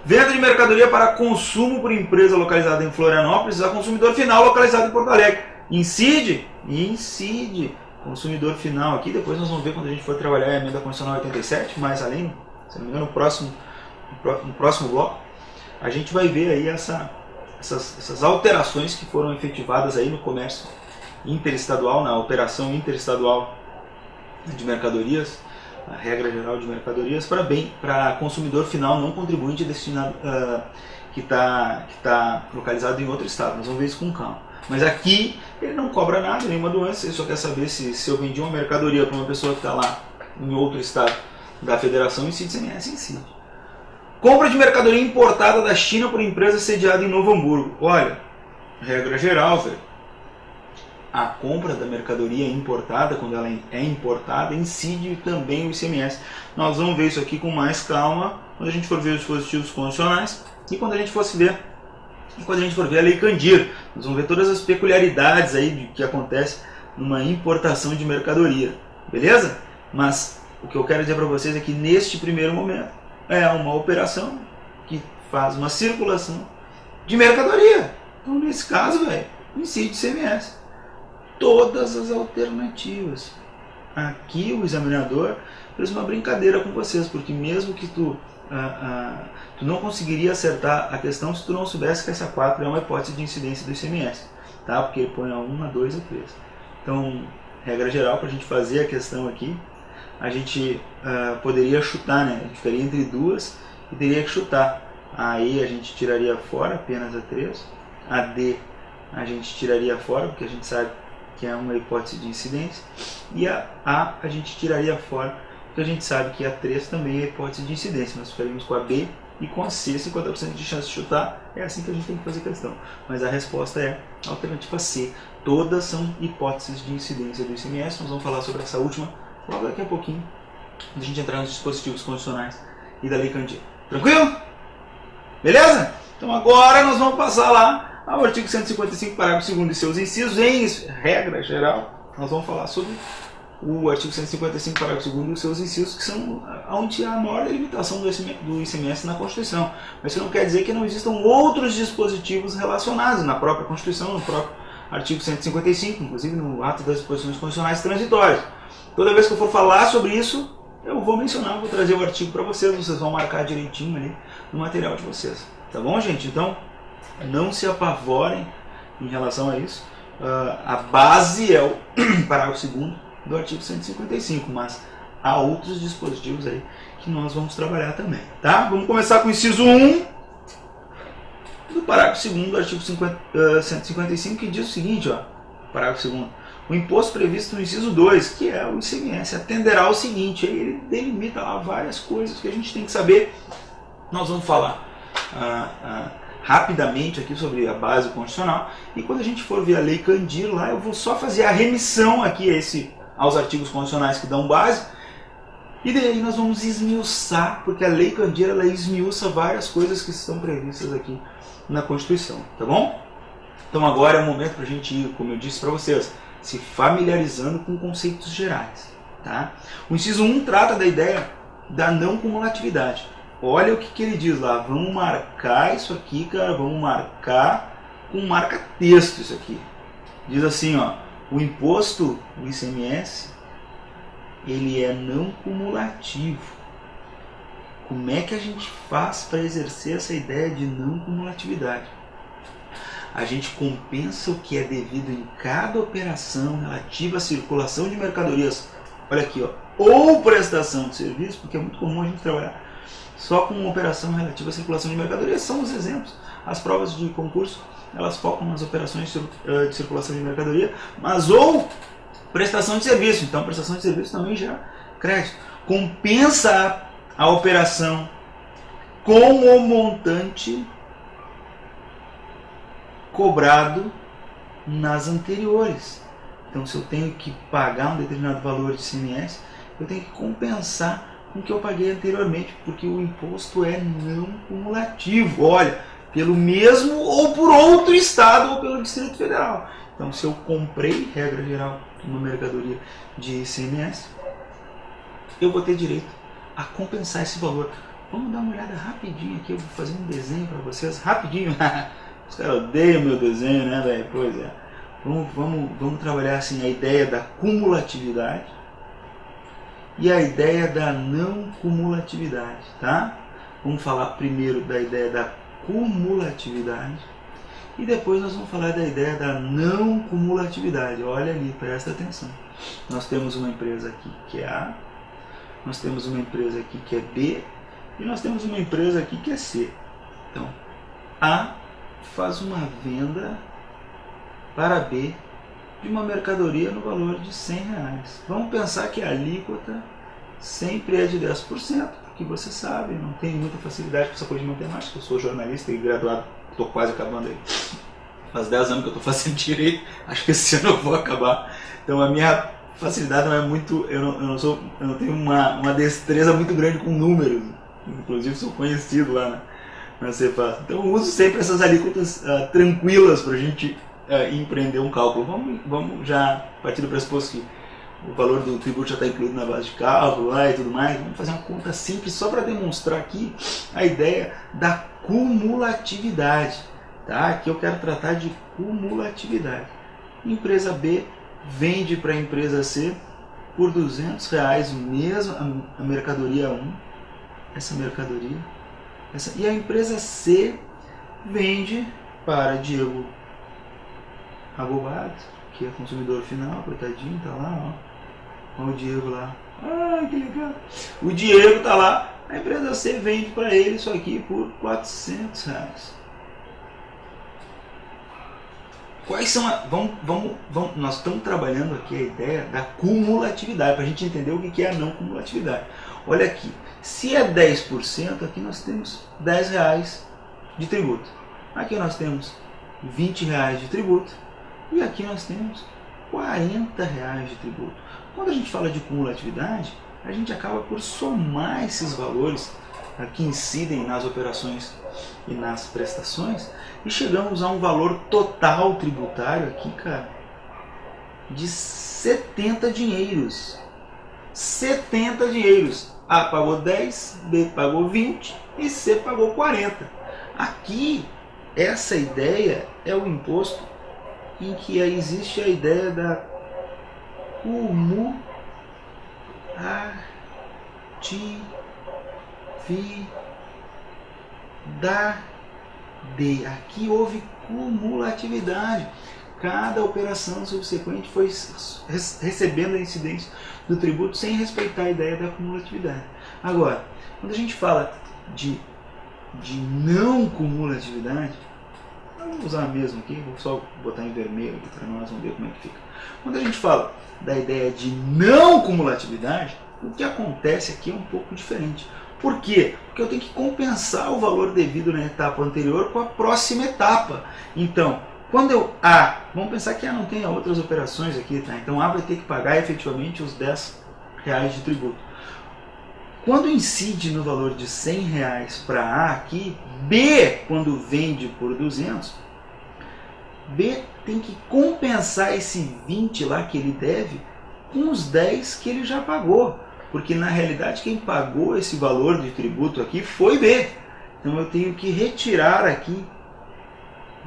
Venda de mercadoria para consumo por empresa localizada em Florianópolis a consumidor final localizado em Porto Alegre. Incide? Incide. Consumidor final aqui, depois nós vamos ver quando a gente for trabalhar a emenda constitucional 87, mais além, se não me engano, no próximo bloco, a gente vai ver aí essas alterações que foram efetivadas aí no comércio interestadual, na operação interestadual de mercadorias, a regra geral de mercadorias, para consumidor final não contribuinte destinado, que está localizado em outro estado. Nós vamos ver isso com calma. Mas aqui ele não cobra nada, nenhuma doença, ele só quer saber se eu vendi uma mercadoria para uma pessoa que está lá em outro estado da federação, incide ICMS, incide. Compra de mercadoria importada da China por empresa sediada em Novo Hamburgo. Olha, regra geral, velho. A compra da mercadoria importada, quando ela é importada, incide também o ICMS. Nós vamos ver isso aqui com mais calma quando a gente for ver os dispositivos constitucionais e quando a gente for ver a Lei Candir. Nós vamos ver todas as peculiaridades aí que acontece numa importação de mercadoria. Beleza? Mas o que eu quero dizer para vocês é que neste primeiro momento é uma operação que faz uma circulação de mercadoria. Então, nesse caso, velho, incide ICMS. Todas as alternativas. Aqui o examinador fez uma brincadeira com vocês, porque mesmo que tu não conseguiria acertar a questão se tu não soubesse que essa 4 é uma hipótese de incidência do ICMS, tá? Porque ele põe a 1, a 2, a 3. Então, regra geral, para a gente fazer a questão aqui, a gente poderia chutar, né? A gente ficaria entre duas e teria que chutar. Aí a gente tiraria fora apenas a 3, a D a gente tiraria fora, porque a gente sabe que é uma hipótese de incidência, e a A gente tiraria fora, porque a gente sabe que a 3 também é hipótese de incidência. Nós ficaríamos com a B e com a C, 50% de chance de chutar. É assim que a gente tem que fazer a questão. Mas a resposta é a alternativa C. Todas são hipóteses de incidência do ICMS. Nós vamos falar sobre essa última logo daqui a pouquinho, a gente entrar nos dispositivos condicionais e da Lei Candir. Tranquilo? Beleza? Então agora nós vamos passar lá ao artigo 155, parágrafo 2º e seus incisos. Em regra geral, nós vamos falar sobre o artigo 155, parágrafo 2º e os seus incisos, que são onde há a maior limitação do ICMS na Constituição. Mas isso não quer dizer que não existam outros dispositivos relacionados na própria Constituição, no próprio artigo 155, inclusive no ato das disposições constitucionais transitórias. Toda vez que eu for falar sobre isso, eu vou mencionar, vou trazer o artigo para vocês vão marcar direitinho ali no material de vocês. Tá bom, gente? Então, não se apavorem em relação a isso. A base é o parágrafo 2º do artigo 155, mas há outros dispositivos aí que nós vamos trabalhar também, tá? Vamos começar com o inciso 1 do parágrafo 2º do artigo 155, que diz o seguinte, ó, parágrafo 2º. O imposto previsto no inciso 2, que é o ICMS, atenderá ao seguinte, aí ele delimita lá várias coisas que a gente tem que saber. Nós vamos falar rapidamente aqui sobre a base constitucional, e quando a gente for ver a Lei Candir lá, eu vou só fazer a remissão aqui aos artigos constitucionais que dão base, e daí nós vamos esmiuçar, porque a Lei Candir ela esmiuça várias coisas que estão previstas aqui na Constituição, tá bom? Então agora é o momento para a gente ir, como eu disse para vocês, se familiarizando com conceitos gerais, tá? O inciso 1 trata da ideia da não cumulatividade. Olha o que ele diz lá, vamos marcar isso aqui, cara, vamos marcar com marca-texto isso aqui. Diz assim, ó, o imposto, o ICMS, ele é não cumulativo. Como é que a gente faz para exercer essa ideia de não cumulatividade? A gente compensa o que é devido em cada operação relativa à circulação de mercadorias, olha aqui, ó, ou prestação de serviço, porque é muito comum a gente trabalhar só com uma operação relativa à circulação de mercadorias. São os exemplos. As provas de concurso, elas focam nas operações de circulação de mercadoria, mas ou prestação de serviço. Então, prestação de serviço também gera crédito. Compensa a operação com o montante cobrado nas anteriores. Então, se eu tenho que pagar um determinado valor de ICMS, eu tenho que compensar com o que eu paguei anteriormente, porque o imposto é não cumulativo. Olha, pelo mesmo ou por outro estado ou pelo Distrito Federal. Então, se eu comprei, regra geral, uma mercadoria de ICMS, eu vou ter direito a compensar esse valor. Vamos dar uma olhada rapidinho aqui, eu vou fazer um desenho para vocês, rapidinho. Os caras odeiam meu desenho, né, velho? Pois é. Vamos trabalhar assim a ideia da cumulatividade e a ideia da não cumulatividade, tá? Vamos falar primeiro da ideia da cumulatividade e depois nós vamos falar da ideia da não cumulatividade. Olha ali, presta atenção. Nós temos uma empresa aqui que é A, nós temos uma empresa aqui que é B e nós temos uma empresa aqui que é C. Então, A faz uma venda para B de uma mercadoria no valor de R$100. Vamos pensar que a alíquota sempre é de 10%, porque você sabe, não tenho muita facilidade com essa coisa de matemática, eu sou jornalista e graduado, estou quase acabando aí. Faz 10 anos que eu estou fazendo direito, acho que esse ano eu vou acabar. Então a minha facilidade não é muito, eu não tenho uma destreza muito grande com números, inclusive sou conhecido lá na Cefaz. Então eu uso sempre essas alíquotas tranquilas para a gente empreender um cálculo. Vamos já partir do pressuposto que o valor do tributo já está incluído na base de cálculo lá e tudo mais. Vamos fazer uma conta simples só para demonstrar aqui a ideia da cumulatividade. Tá? Aqui eu quero tratar de cumulatividade. Empresa B vende para a empresa C por R$200 mesmo a mercadoria 1, essa mercadoria, e a empresa C vende para Diego Abobado, que é consumidor final, coitadinho, tá lá, ó. Olha o Diego lá. Ah, que legal. O Diego tá lá, a empresa C vende para ele isso aqui por R$400. Quais são nós estamos trabalhando aqui a ideia da cumulatividade, para a gente entender o que é a não cumulatividade. Olha aqui, se é 10%, aqui nós temos R$10 de tributo. Aqui nós temos R$20 de tributo. E aqui nós temos R$40 de tributo. Quando a gente fala de cumulatividade, a gente acaba por somar esses valores que incidem nas operações e nas prestações e chegamos a um valor total tributário aqui, cara, de 70 dinheiros. 70 dinheiros. A pagou 10, B pagou 20 e C pagou 40. Aqui, essa ideia é o imposto em que existe a ideia da cumulatividade. Aqui houve cumulatividade. Cada operação subsequente foi recebendo a incidência do tributo sem respeitar a ideia da cumulatividade. Agora, quando a gente fala de não cumulatividade, eu vou usar mesmo aqui, vou só botar em vermelho aqui para nós, vamos ver como é que fica. Quando a gente fala da ideia de não cumulatividade, o que acontece aqui é um pouco diferente. Por quê? Porque eu tenho que compensar o valor devido na etapa anterior com a próxima etapa. Então, quando eu vamos pensar que não tenha outras operações aqui, tá? Então A vai ter que pagar efetivamente os R$10 de tributo. Quando incide no valor de R$100 para A aqui, B, quando vende por 200, B tem que compensar esse 20 lá que ele deve com os 10 que ele já pagou. Porque na realidade quem pagou esse valor de tributo aqui foi B. Então eu tenho que retirar aqui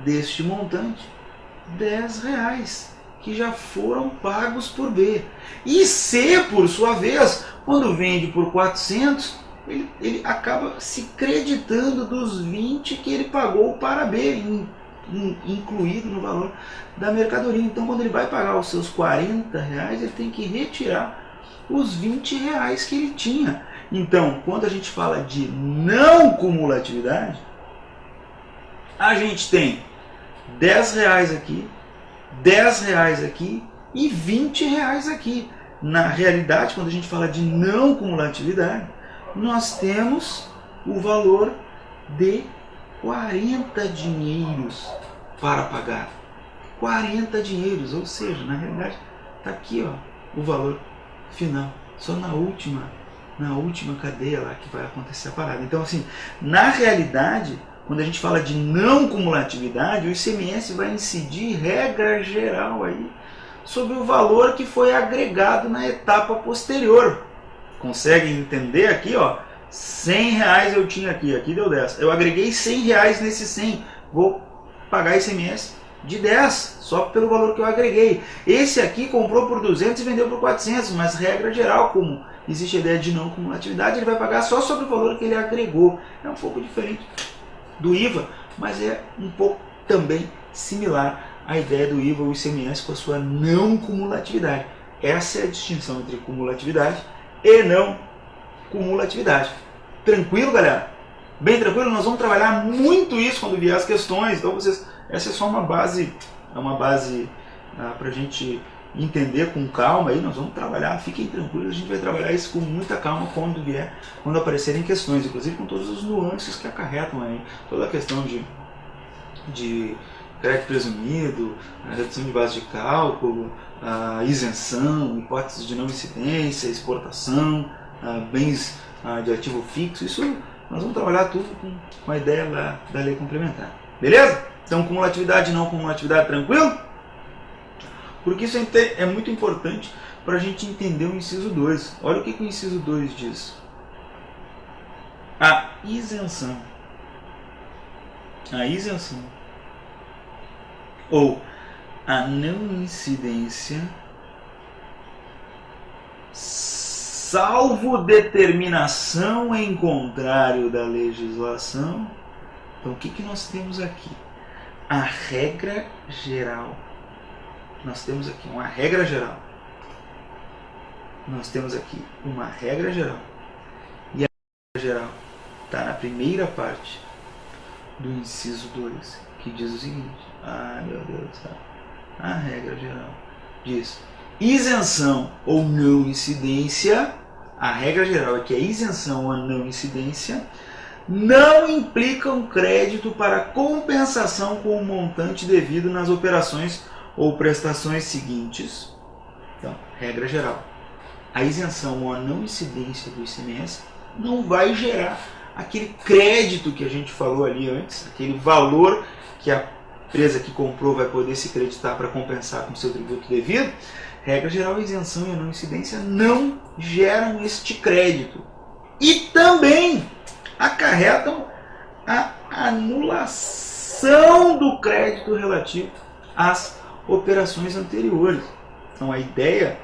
deste montante R$10 que já foram pagos por B. E C, por sua vez, quando vende por 400, ele acaba se creditando dos 20 que ele pagou para B, incluído no valor da mercadoria. Então quando ele vai pagar os seus R$40, ele tem que retirar os R$20 que ele tinha. Então, quando a gente fala de não cumulatividade, a gente tem R$10 aqui, R$10 aqui e R$20 aqui. Na realidade, quando a gente fala de não cumulatividade, nós temos o valor de 40 dinheiros para pagar. 40 dinheiros, ou seja, na realidade, está aqui ó, o valor final, só na última cadeia lá que vai acontecer a parada. Então assim, na realidade, quando a gente fala de não cumulatividade, o ICMS vai incidir regra geral aí sobre o valor que foi agregado na etapa posterior. Conseguem entender aqui, ó? R$100 eu tinha aqui deu 10. Eu agreguei R$100 nesse 100, vou pagar ICMS de 10, só pelo valor que eu agreguei. Esse aqui comprou por 200 e vendeu por 400, mas regra geral, como existe a ideia de não cumulatividade, ele vai pagar só sobre o valor que ele agregou. É um pouco diferente do IVA, mas é um pouco também similar à ideia do IVA ou ICMS com a sua não cumulatividade. Essa é a distinção entre cumulatividade e não cumulatividade. Tranquilo, galera? Bem tranquilo? Nós vamos trabalhar muito isso quando vier as questões, então essa é só uma base para a gente entender com calma. Aí nós vamos trabalhar, fiquem tranquilos, a gente vai trabalhar isso com muita calma quando aparecerem questões, inclusive com todas as nuances que acarretam aí, toda a questão de crédito presumido, a redução de base de cálculo, a isenção, hipóteses de não incidência, exportação, bens de ativo fixo. Isso nós vamos trabalhar tudo com a ideia da lei complementar. Beleza? Então, cumulatividade e não cumulatividade, tranquilo? Porque isso é muito importante para a gente entender o inciso 2. Olha o que o inciso 2 diz. A isenção ou a não incidência, salvo determinação em contrário da legislação. Então, o que nós temos aqui? A regra geral. Nós temos aqui uma regra geral. Nós temos aqui uma regra geral. E a regra geral está na primeira parte do inciso 2, que diz o seguinte. Ai, meu Deus do céu. A regra geral diz: isenção ou não incidência. A regra geral é que a isenção ou a não incidência não implicam crédito para compensação com o montante devido nas operações ou prestações seguintes. Então, regra geral: a isenção ou a não incidência do ICMS não vai gerar aquele crédito que a gente falou ali antes, aquele valor que a empresa que comprou vai poder se creditar para compensar com o seu tributo devido. Regra geral, a isenção e a não incidência não geram este crédito. E também acarretam a anulação do crédito relativo às operações anteriores. Então, a ideia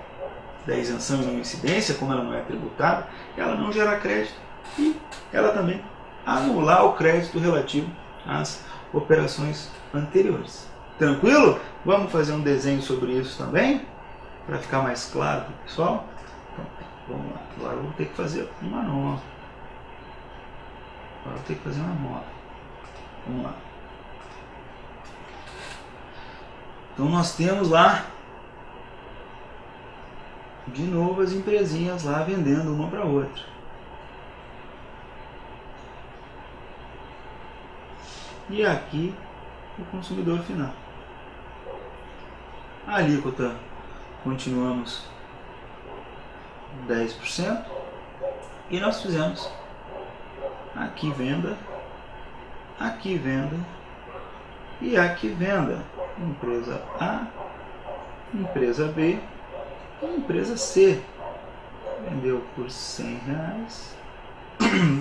da isenção e não incidência, como ela não é tributada, ela não gera crédito e ela também anular o crédito relativo às operações anteriores. Tranquilo? Vamos fazer um desenho sobre isso também, para ficar mais claro para o pessoal? Então, vamos lá. Agora eu vou ter que fazer uma nova. Agora eu vou ter que fazer uma nova. Vamos lá. Então nós temos lá, de novo, as empresinhas lá vendendo uma para outra. E aqui o consumidor final. A alíquota continuamos 10% e nós fizemos aqui venda e aqui venda. Empresa A, empresa B e empresa C. Vendeu por R$100,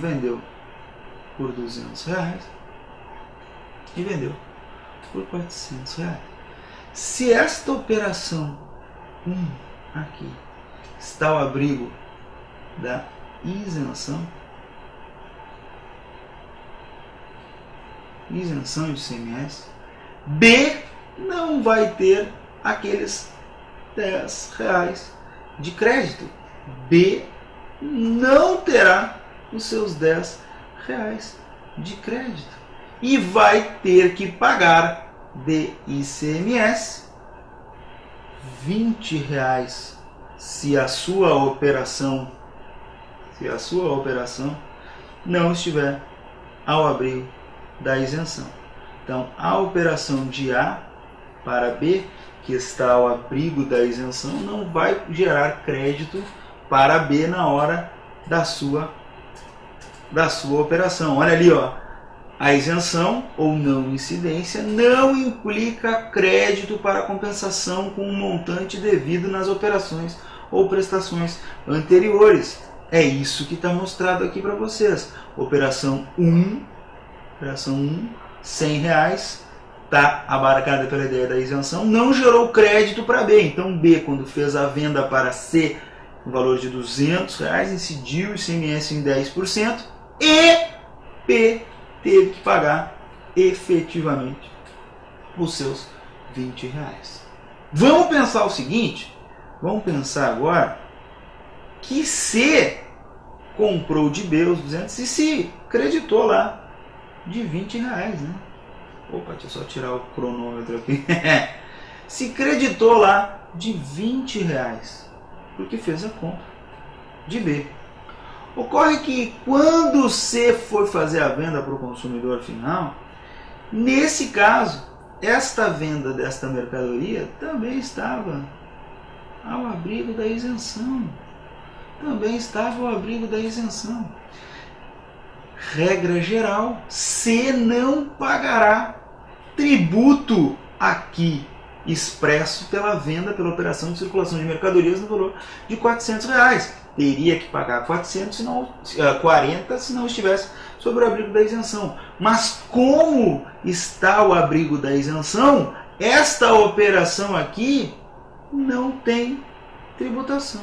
vendeu por R$200 e vendeu por R$400. Se esta operação 1 aqui está ao abrigo da isenção de ICMS, B não vai ter aqueles R$10 de crédito. B não terá os seus R$10 de crédito e vai ter que pagar de ICMS R$20 se a sua operação não estiver ao abrigo da isenção. Então, a operação de A para B, que está ao abrigo da isenção, não vai gerar crédito para B na hora da sua operação. Olha ali, ó. A isenção ou não incidência não implica crédito para compensação com o montante devido nas operações ou prestações anteriores. É isso que está mostrado aqui para vocês. Operação 1, R$100, está abarcada pela ideia da isenção, não gerou crédito para B. Então B, quando fez a venda para C, no valor de R$200, incidiu o ICMS em 10% e P teve que pagar efetivamente os seus R$20. Vamos pensar o seguinte, vamos pensar agora que C comprou de B os 200 e se creditou lá de R$20, né? Opa, deixa eu só tirar o cronômetro aqui. Se creditou lá de R$20 porque fez a compra de B. Ocorre que quando C for fazer a venda para o consumidor final, nesse caso, esta venda desta mercadoria também estava ao abrigo da isenção. Regra geral, C não pagará tributo aqui expresso pela venda, pela operação de circulação de mercadorias no valor de R$400. Teria que pagar 40 se não estivesse sobre o abrigo da isenção. Mas como está o abrigo da isenção, esta operação aqui não tem tributação.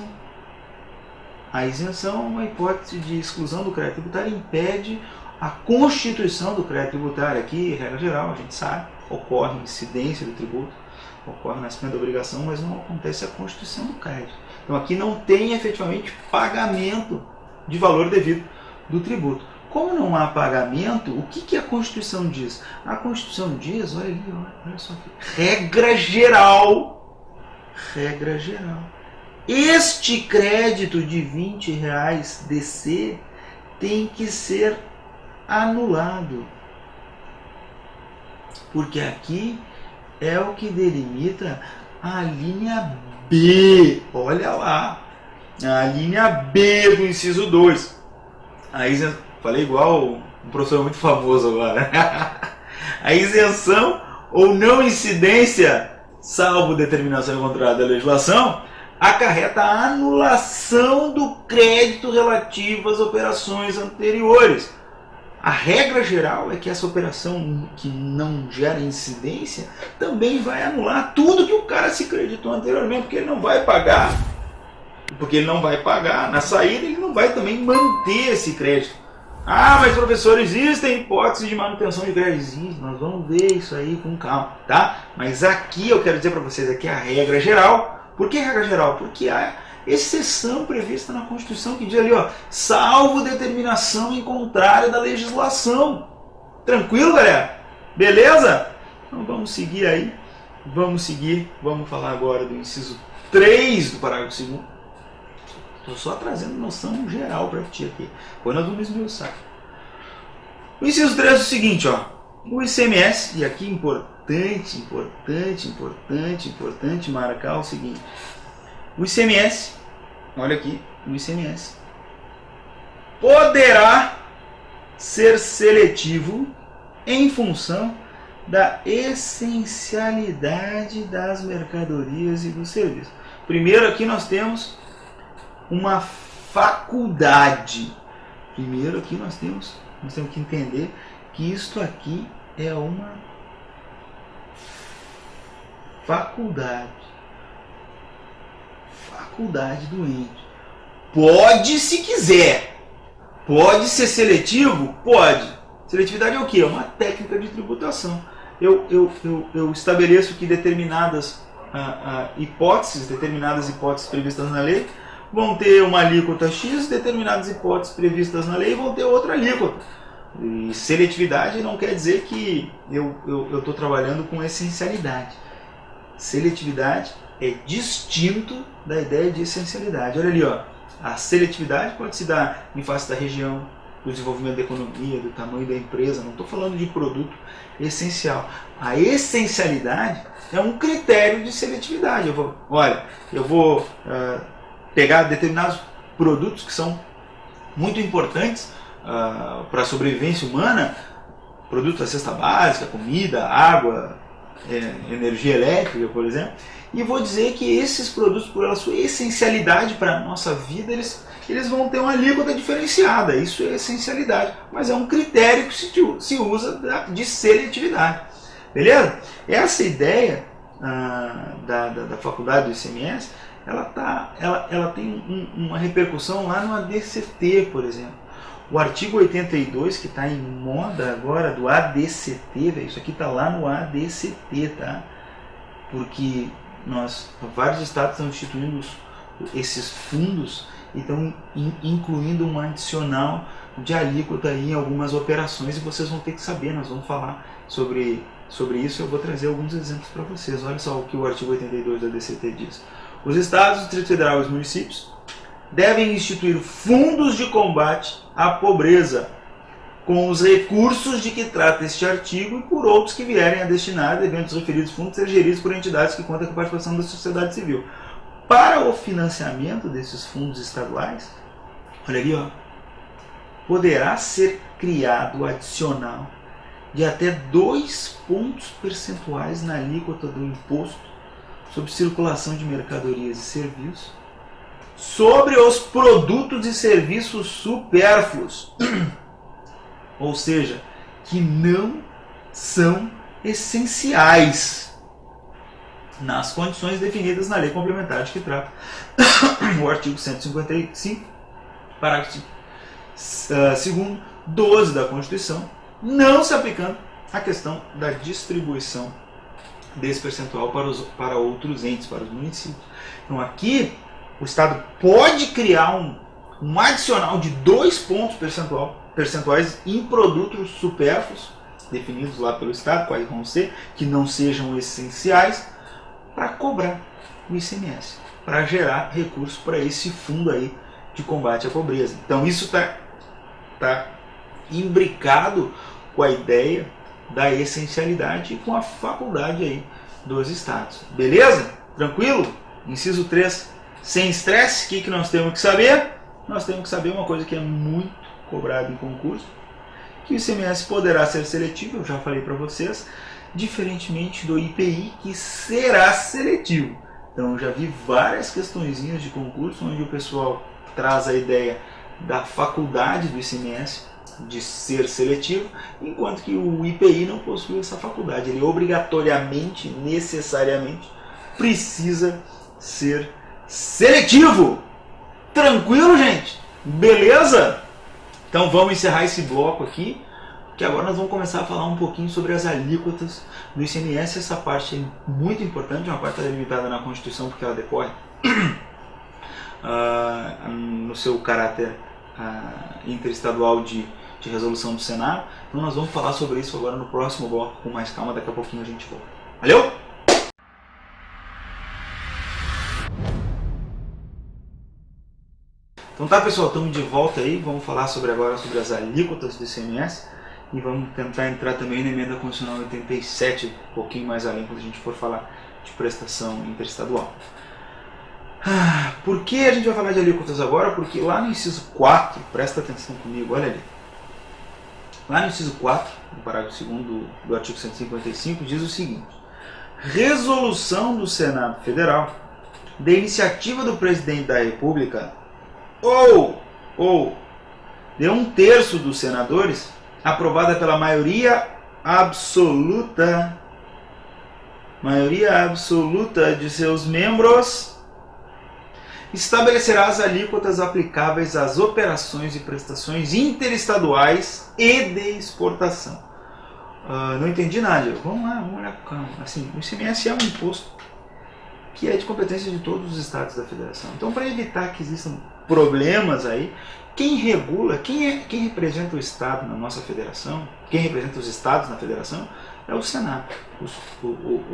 A isenção é uma hipótese de exclusão do crédito tributário, impede a constituição do crédito tributário. Aqui, regra geral, a gente sabe, ocorre incidência do tributo, ocorre nascimento da obrigação, mas não acontece a constituição do crédito. Então aqui não tem efetivamente pagamento de valor devido do tributo. Como não há pagamento, o que a Constituição diz? A Constituição diz, olha ali, olha só aqui, regra geral, este crédito de R$20 DC tem que ser anulado. Porque aqui é o que delimita a linha B. Olha lá, a linha B do inciso 2. Aí falei igual um professor muito famoso agora. A isenção ou não incidência, salvo determinação contrária da legislação, acarreta a anulação do crédito relativo às operações anteriores. A regra geral é que essa operação que não gera incidência também vai anular tudo que o cara se creditou anteriormente, porque ele não vai pagar. Porque ele não vai pagar. Na saída ele não vai também manter esse crédito. Ah, mas professor, existem hipóteses de manutenção de crédito? Existe, nós vamos ver isso aí com calma, tá? Mas aqui eu quero dizer para vocês, aqui a regra geral. Por que regra geral? Porque há exceção prevista na Constituição que diz ali, ó, salvo determinação em contrário da legislação. Tranquilo, galera? Beleza? Então vamos seguir aí. Vamos falar agora do inciso 3 do parágrafo 2º. Estou só trazendo noção geral para ti aqui. Depois nós vamos esmiuçar. O inciso 3 é o seguinte, ó. O ICMS, e aqui importante marcar o seguinte. O ICMS, olha aqui, o ICMS poderá ser seletivo em função da essencialidade das mercadorias e dos serviços. Primeiro aqui nós temos uma faculdade. Primeiro aqui nós temos que entender que isto aqui é uma faculdade do ente. Pode, se quiser. Pode ser seletivo? Pode. Seletividade é o quê? É uma técnica de tributação. Eu estabeleço que determinadas hipóteses previstas na lei vão ter uma alíquota X, determinadas hipóteses previstas na lei vão ter outra alíquota. E seletividade não quer dizer que eu estou trabalhando com essencialidade. Seletividade é distinto da ideia de essencialidade. Olha ali, ó. A seletividade pode se dar em face da região, do desenvolvimento da economia, do tamanho da empresa. Não estou falando de produto essencial. A essencialidade é um critério de seletividade. Eu vou pegar determinados produtos que são muito importantes para a sobrevivência humana, produtos da cesta básica, comida, água, energia elétrica, por exemplo, e vou dizer que esses produtos, por sua essencialidade para a nossa vida, eles vão ter uma alíquota diferenciada. Isso é essencialidade, mas é um critério que se usa de seletividade. Beleza? Essa ideia da faculdade do ICMS, ela tem uma repercussão lá no ADCT, por exemplo. O artigo 82, que está em moda agora, do ADCT, isso aqui está lá no ADCT, tá? Porque vários estados estão instituindo esses fundos e estão incluindo um adicional de alíquota em algumas operações, e vocês vão ter que saber, nós vamos falar sobre isso, eu vou trazer alguns exemplos para vocês. Olha só o que o artigo 82 do ADCT diz. Os estados, o Distrito Federal e os municípios devem instituir fundos de combate à pobreza com os recursos de que trata este artigo e por outros que vierem a destinar, devendo os referidos fundos ser geridos por entidades que contam com a participação da sociedade civil. Para o financiamento desses fundos estaduais, olha ali, ó, poderá ser criado adicional de até 2 pontos percentuais na alíquota do imposto sobre circulação de mercadorias e serviços sobre os produtos e serviços supérfluos, ou seja, que não são essenciais. nas condições definidas na lei complementar de que trata o artigo 155, parágrafo 2º, 12 da Constituição, não se aplicando a questão da distribuição desse percentual para outros entes, para os municípios. Então aqui o Estado pode criar um adicional de 2 pontos percentuais em produtos supérfluos, definidos lá pelo Estado, quais vão ser, que não sejam essenciais, para cobrar o ICMS, para gerar recursos para esse fundo aí de combate à pobreza. Então isso está imbricado com a ideia da essencialidade e com a faculdade aí dos estados. Beleza? Tranquilo? Inciso 3, sem estresse, o que nós temos que saber? Nós temos que saber uma coisa que é muito cobrada em concurso, que o ICMS poderá ser seletivo, eu já falei para vocês, diferentemente do IPI, que será seletivo. Então eu já vi várias questõezinhas de concurso onde o pessoal traz a ideia da faculdade do ICMS de ser seletivo, enquanto que o IPI não possui essa faculdade. Ele obrigatoriamente, necessariamente, precisa ser seletivo. Tranquilo, gente? Beleza? Então vamos encerrar esse bloco aqui, que agora nós vamos começar a falar um pouquinho sobre as alíquotas do ICMS. Essa parte é muito importante, uma parte delimitada na Constituição, porque ela decorre no seu caráter interestadual de resolução do Senado. Então nós vamos falar sobre isso agora no próximo bloco com mais calma, daqui a pouquinho a gente volta. Valeu? Então tá, pessoal, estamos de volta aí, vamos falar agora sobre as alíquotas do ICMS e vamos tentar entrar também na emenda constitucional 87, um pouquinho mais além quando a gente for falar de prestação interestadual. Por que a gente vai falar de alíquotas agora? Porque lá no inciso 4, presta atenção comigo, olha ali. Lá no inciso 4, no parágrafo 2º do artigo 155, diz o seguinte: resolução do Senado Federal, de iniciativa do Presidente da República ou de 1/3 dos senadores, aprovada pela maioria absoluta de seus membros, estabelecerá as alíquotas aplicáveis às operações e prestações interestaduais e de exportação. Não entendi nada. Vamos lá, vamos olhar com calma. Assim, o ICMS é um imposto que é de competência de todos os estados da federação. Então, para evitar que existam problemas aí, quem regula, quem representa o Estado na nossa federação, quem representa os estados na federação, é o Senado.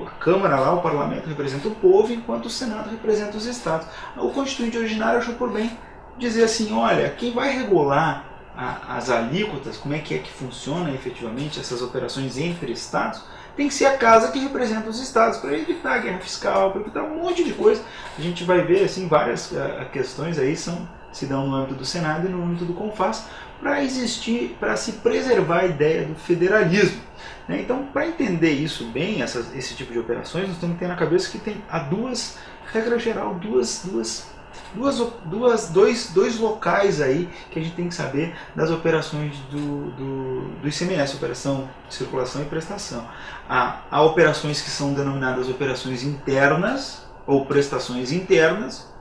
A Câmara lá, o Parlamento, representa o povo, enquanto o Senado representa os estados. O Constituinte originário achou por bem dizer assim, olha, quem vai regular as alíquotas, como é que funciona efetivamente essas operações entre estados, tem que ser a casa que representa os estados, para evitar guerra fiscal, para evitar um monte de coisa. A gente vai ver assim, várias questões aí se dão no âmbito do Senado e no âmbito do CONFAS, para se preservar a ideia do federalismo. Então, para entender isso bem, esse tipo de operações, nós temos que ter na cabeça que há duas, regra geral, dois locais aí que a gente tem que saber das operações do ICMS, operação de circulação e prestação. Há operações que são denominadas operações internas ou prestações internas,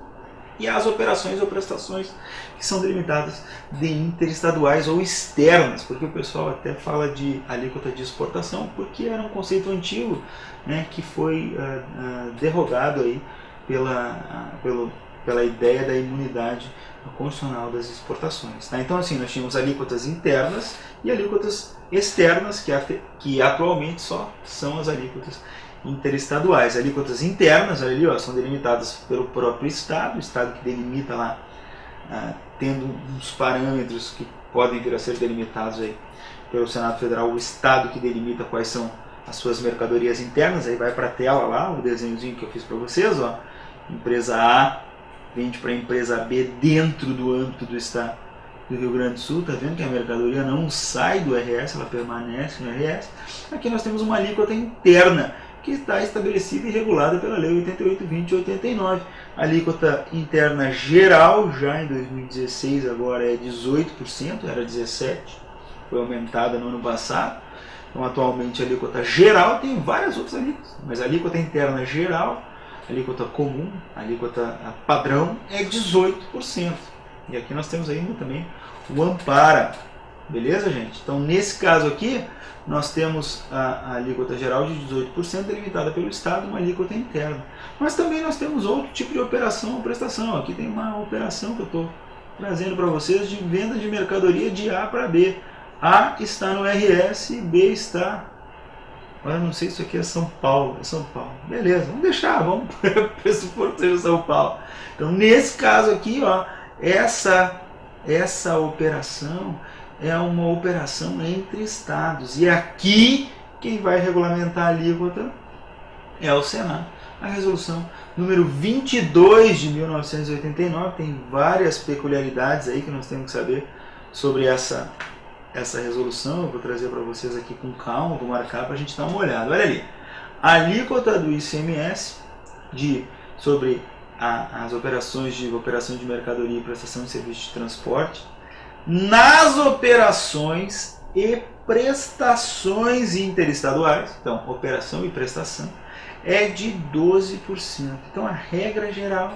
e as operações ou prestações que são delimitadas de interestaduais ou externas, porque o pessoal até fala de alíquota de exportação, porque era um conceito antigo, né, que foi derrogado aí pela ideia da imunidade constitucional das exportações. Tá? Então assim, nós tínhamos alíquotas internas e alíquotas externas, que atualmente só são as alíquotas interestaduais. Alíquotas internas, olha ali, são delimitadas pelo próprio Estado, o Estado que delimita lá, tendo uns parâmetros que podem vir a ser delimitados aí pelo Senado Federal, o Estado que delimita quais são as suas mercadorias internas. Aí vai para a tela lá, o desenhozinho que eu fiz para vocês, ó. Empresa A vende para a empresa B dentro do âmbito do Estado do Rio Grande do Sul, tá vendo que a mercadoria não sai do RS, ela permanece no RS. Aqui nós temos uma alíquota interna, que está estabelecida e regulada pela Lei 88/20 de 89. A alíquota interna geral, já em 2016, agora é 18%, era 17%, foi aumentada no ano passado. Então, atualmente, a alíquota geral tem várias outras alíquotas, mas a alíquota interna geral, a alíquota comum, a alíquota padrão é 18%. E aqui nós temos ainda também o Ampara. Beleza, gente? Então, nesse caso aqui, nós temos a alíquota geral de 18% delimitada pelo Estado, uma alíquota interna. Mas também nós temos outro tipo de operação ou prestação. Aqui tem uma operação que eu estou trazendo para vocês de venda de mercadoria de A para B. A está no RS, B está... Eu não sei se isso aqui é São Paulo. É São Paulo. Beleza, vamos deixar, vamos pressupor que seja São Paulo. Então, nesse caso aqui, ó, essa operação é uma operação entre estados. E aqui, quem vai regulamentar a alíquota é o Senado. A resolução número 22 de 1989 tem várias peculiaridades aí que nós temos que saber sobre essa resolução. Eu vou trazer para vocês aqui com calma, vou marcar para a gente dar uma olhada. Olha ali, a alíquota do ICMS sobre as operações de operação de mercadoria e prestação de serviço de transporte nas operações e prestações interestaduais, então operação e prestação, é de 12%. Então a regra geral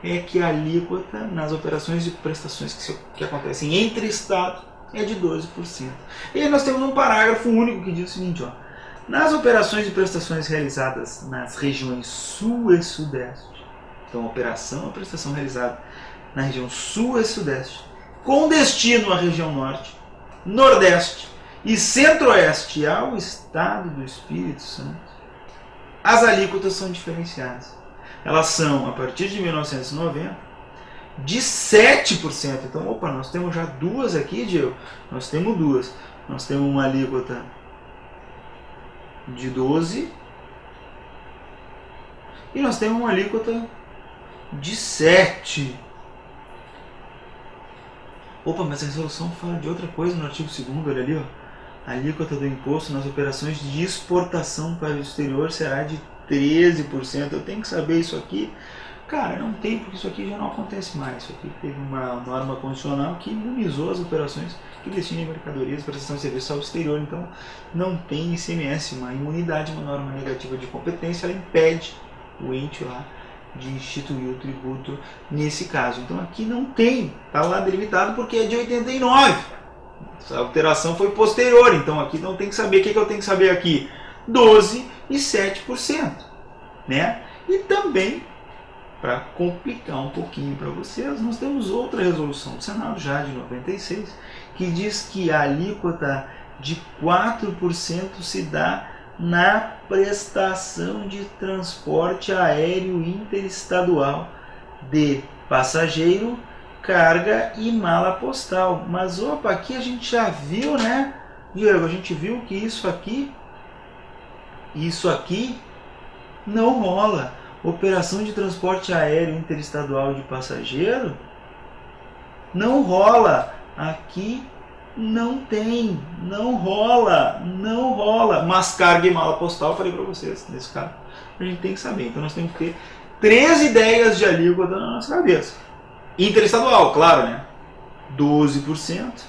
é que a alíquota nas operações e prestações que acontecem entre estados é de 12%. E aí nós temos um parágrafo único que diz o seguinte, ó, nas operações e prestações realizadas nas regiões sul e sudeste, então operação ou prestação realizada na região sul e sudeste, com destino à região norte, nordeste e centro-oeste ao estado do Espírito Santo, as alíquotas são diferenciadas. Elas são, a partir de 1990, de 7%. Então, opa, nós temos já duas aqui, Diego. Nós temos duas. Nós temos uma alíquota de 12% e nós temos uma alíquota de 7%. Opa, mas a resolução fala de outra coisa no artigo 2º, olha ali, ó. A alíquota do imposto nas operações de exportação para o exterior será de 13%. Eu tenho que saber isso aqui? Cara, não tem, porque isso aqui já não acontece mais. Isso aqui teve uma norma constitucional que imunizou as operações que destinam mercadorias para prestação de serviço ao exterior. Então, não tem ICMS, uma imunidade, uma norma negativa de competência, ela impede o ente lá de instituir o tributo nesse caso. Então aqui não tem, está lá delimitado porque é de 89. Essa alteração foi posterior, então aqui não tem que saber. O que eu tenho que saber aqui? 12% e 7%. Né? E também, para complicar um pouquinho para vocês, nós temos outra resolução do Senado, já de 96, que diz que a alíquota de 4% se dá na prestação de transporte aéreo interestadual de passageiro, carga e mala postal. Mas opa, aqui a gente já viu, né, Diego? A gente viu que isso aqui não rola. Operação de transporte aéreo interestadual de passageiro não rola. Aqui não tem, não rola. Mas carga e mala postal, eu falei para vocês, nesse caso, a gente tem que saber. Então nós temos que ter 3 ideias de alíquota na nossa cabeça. Interestadual, claro, né? 12%.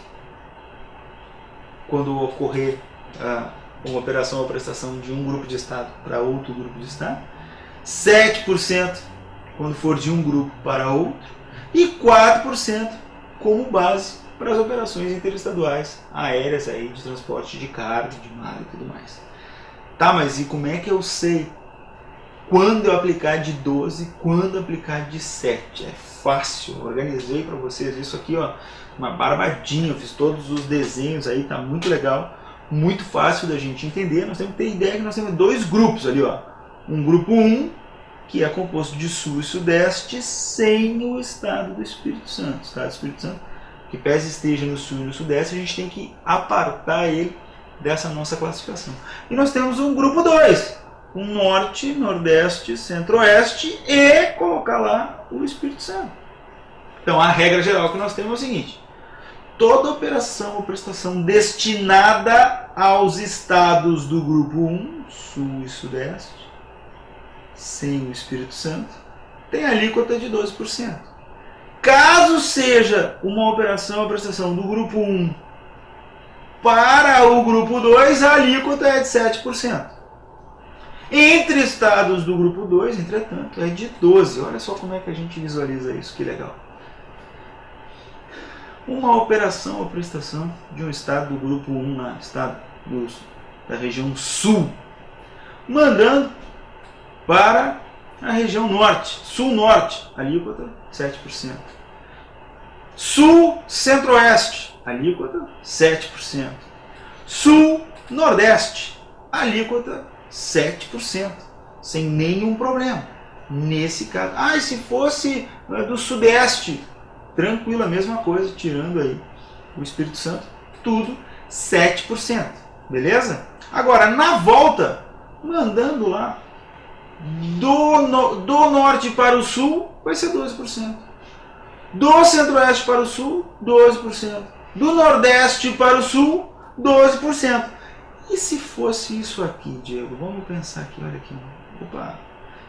Quando ocorrer uma operação ou prestação de um grupo de estado para outro grupo de estado. 7% quando for de um grupo para outro. E 4% como base para as operações interestaduais aéreas aí de transporte de carga, de mala e tudo mais. Tá, mas e como é que eu sei quando eu aplicar de 12, quando aplicar de 7? É fácil, eu organizei para vocês isso aqui, ó, uma barbadinha, eu fiz todos os desenhos aí, tá muito legal, muito fácil da gente entender. Nós temos que ter ideia que nós temos 2 grupos ali, ó. Um grupo 1, que é composto de sul e sudeste, sem o estado do Espírito Santo. O estado do Espírito Santo, que pese esteja no sul e no sudeste, a gente tem que apartar ele dessa nossa classificação. E nós temos um grupo 2, um norte, nordeste, centro-oeste e colocar lá o Espírito Santo. Então a regra geral que nós temos é o seguinte: toda operação ou prestação destinada aos estados do grupo 1, sul e sudeste, sem o Espírito Santo, tem alíquota de 12%. Caso seja uma operação ou prestação do grupo 1 para o grupo 2, a alíquota é de 7%. Entre estados do grupo 2, entretanto, é de 12%. Olha só como é que a gente visualiza isso, que legal. Uma operação ou prestação de um estado do grupo 1, estado da região sul, mandando para a região norte, sul-norte, alíquota 7%. Sul-centro-oeste, alíquota 7%. Sul-nordeste, alíquota 7%, sem nenhum problema. Nesse caso, e se fosse do sudeste, tranquilo, a mesma coisa, tirando aí o Espírito Santo, tudo 7%, beleza? Agora, na volta, mandando lá do norte para o sul, vai ser 12%. Do centro-oeste para o sul, 12%. Do nordeste para o sul, 12%. E se fosse isso aqui, Diego? Vamos pensar aqui, olha aqui. Opa!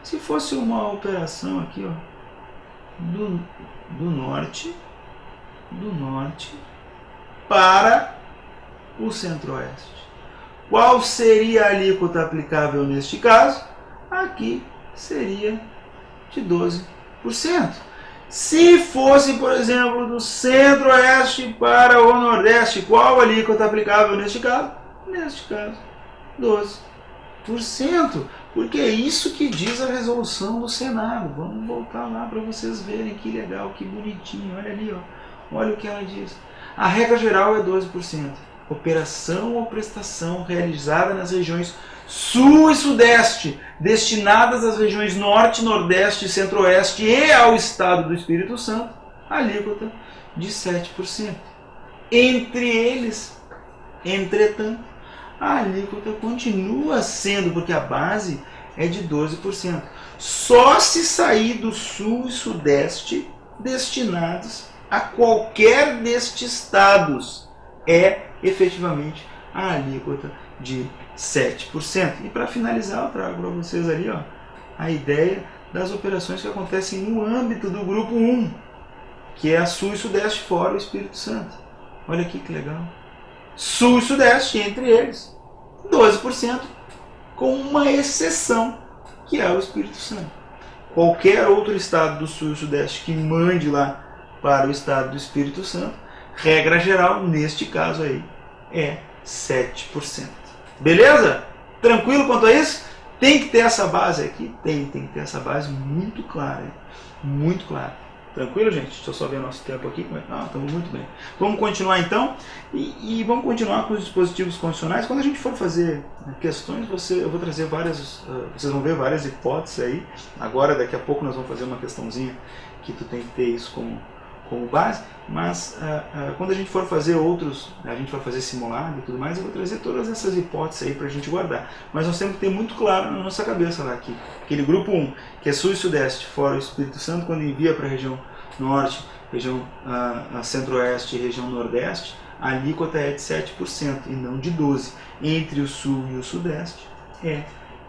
Se fosse uma operação aqui, ó, do norte para o centro-oeste. Qual seria a alíquota aplicável neste caso? Aqui seria de 12%. Se fosse, por exemplo, do centro-oeste para o nordeste, qual a alíquota aplicável neste caso? Neste caso, 12%. Porque é isso que diz a resolução do Senado. Vamos voltar lá para vocês verem que legal, que bonitinho. Olha ali, ó. Olha o que ela diz. A regra geral é 12%. Operação ou prestação realizada nas regiões sul e sudeste, destinadas às regiões norte, nordeste, centro-oeste e ao estado do Espírito Santo, alíquota de 7%. Entre eles, entretanto, a alíquota continua sendo, porque a base é de 12%. Só se sair do sul e sudeste destinados a qualquer destes estados é efetivamente a alíquota de 7%. E para finalizar, eu trago para vocês ali, ó, a ideia das operações que acontecem no âmbito do grupo 1, que é a sul e sudeste fora o Espírito Santo. Olha aqui que legal. Sul e sudeste, entre eles, 12%, com uma exceção, que é o Espírito Santo. Qualquer outro estado do sul e sudeste que mande lá para o estado do Espírito Santo, regra geral, neste caso aí, é 7%. Beleza? Tranquilo quanto a isso? Tem que ter essa base aqui? Tem que ter essa base muito clara. Muito clara. Tranquilo, gente? Deixa eu só ver o nosso tempo aqui. Estamos muito bem. Vamos continuar então e vamos continuar com os dispositivos condicionais. Quando a gente for fazer questões, eu vou trazer várias, vocês vão ver várias hipóteses aí. Agora, daqui a pouco, nós vamos fazer uma questãozinha que tu tem que ter isso como base, mas quando a gente for fazer outros, a gente vai fazer simulado e tudo mais, eu vou trazer todas essas hipóteses aí para a gente guardar. Mas nós temos que ter muito claro na nossa cabeça lá que aquele grupo 1, que é sul e sudeste, fora o Espírito Santo, quando envia para a região norte, região centro-oeste e região nordeste, a alíquota é de 7% e não de 12%. Entre o sul e o sudeste é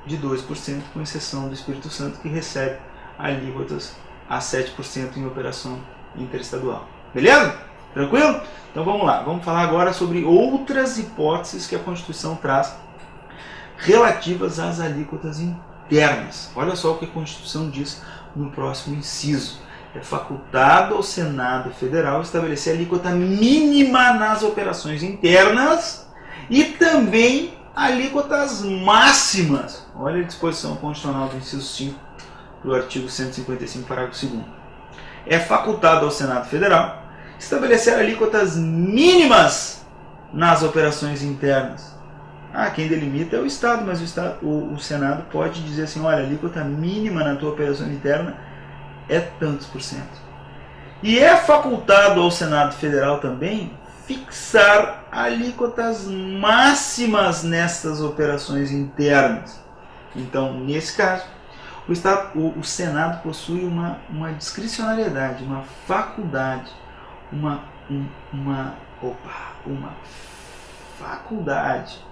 de 12%, com exceção do Espírito Santo, que recebe alíquotas a 7% em operação interestadual. Beleza? Tranquilo? Então vamos lá. Vamos falar agora sobre outras hipóteses que a Constituição traz relativas às alíquotas internas. Olha só o que a Constituição diz no próximo inciso. É facultado ao Senado Federal estabelecer a alíquota mínima nas operações internas e também alíquotas máximas. Olha a disposição constitucional do inciso 5 do artigo 155, parágrafo 2º. É facultado ao Senado Federal estabelecer alíquotas mínimas nas operações internas. Quem delimita é o Estado, mas o Senado pode dizer assim, olha, a alíquota mínima na tua operação interna é tantos por cento. E é facultado ao Senado Federal também fixar alíquotas máximas nestas operações internas. Então, nesse caso, o Senado possui uma discricionariedade, uma faculdade, uma faculdade,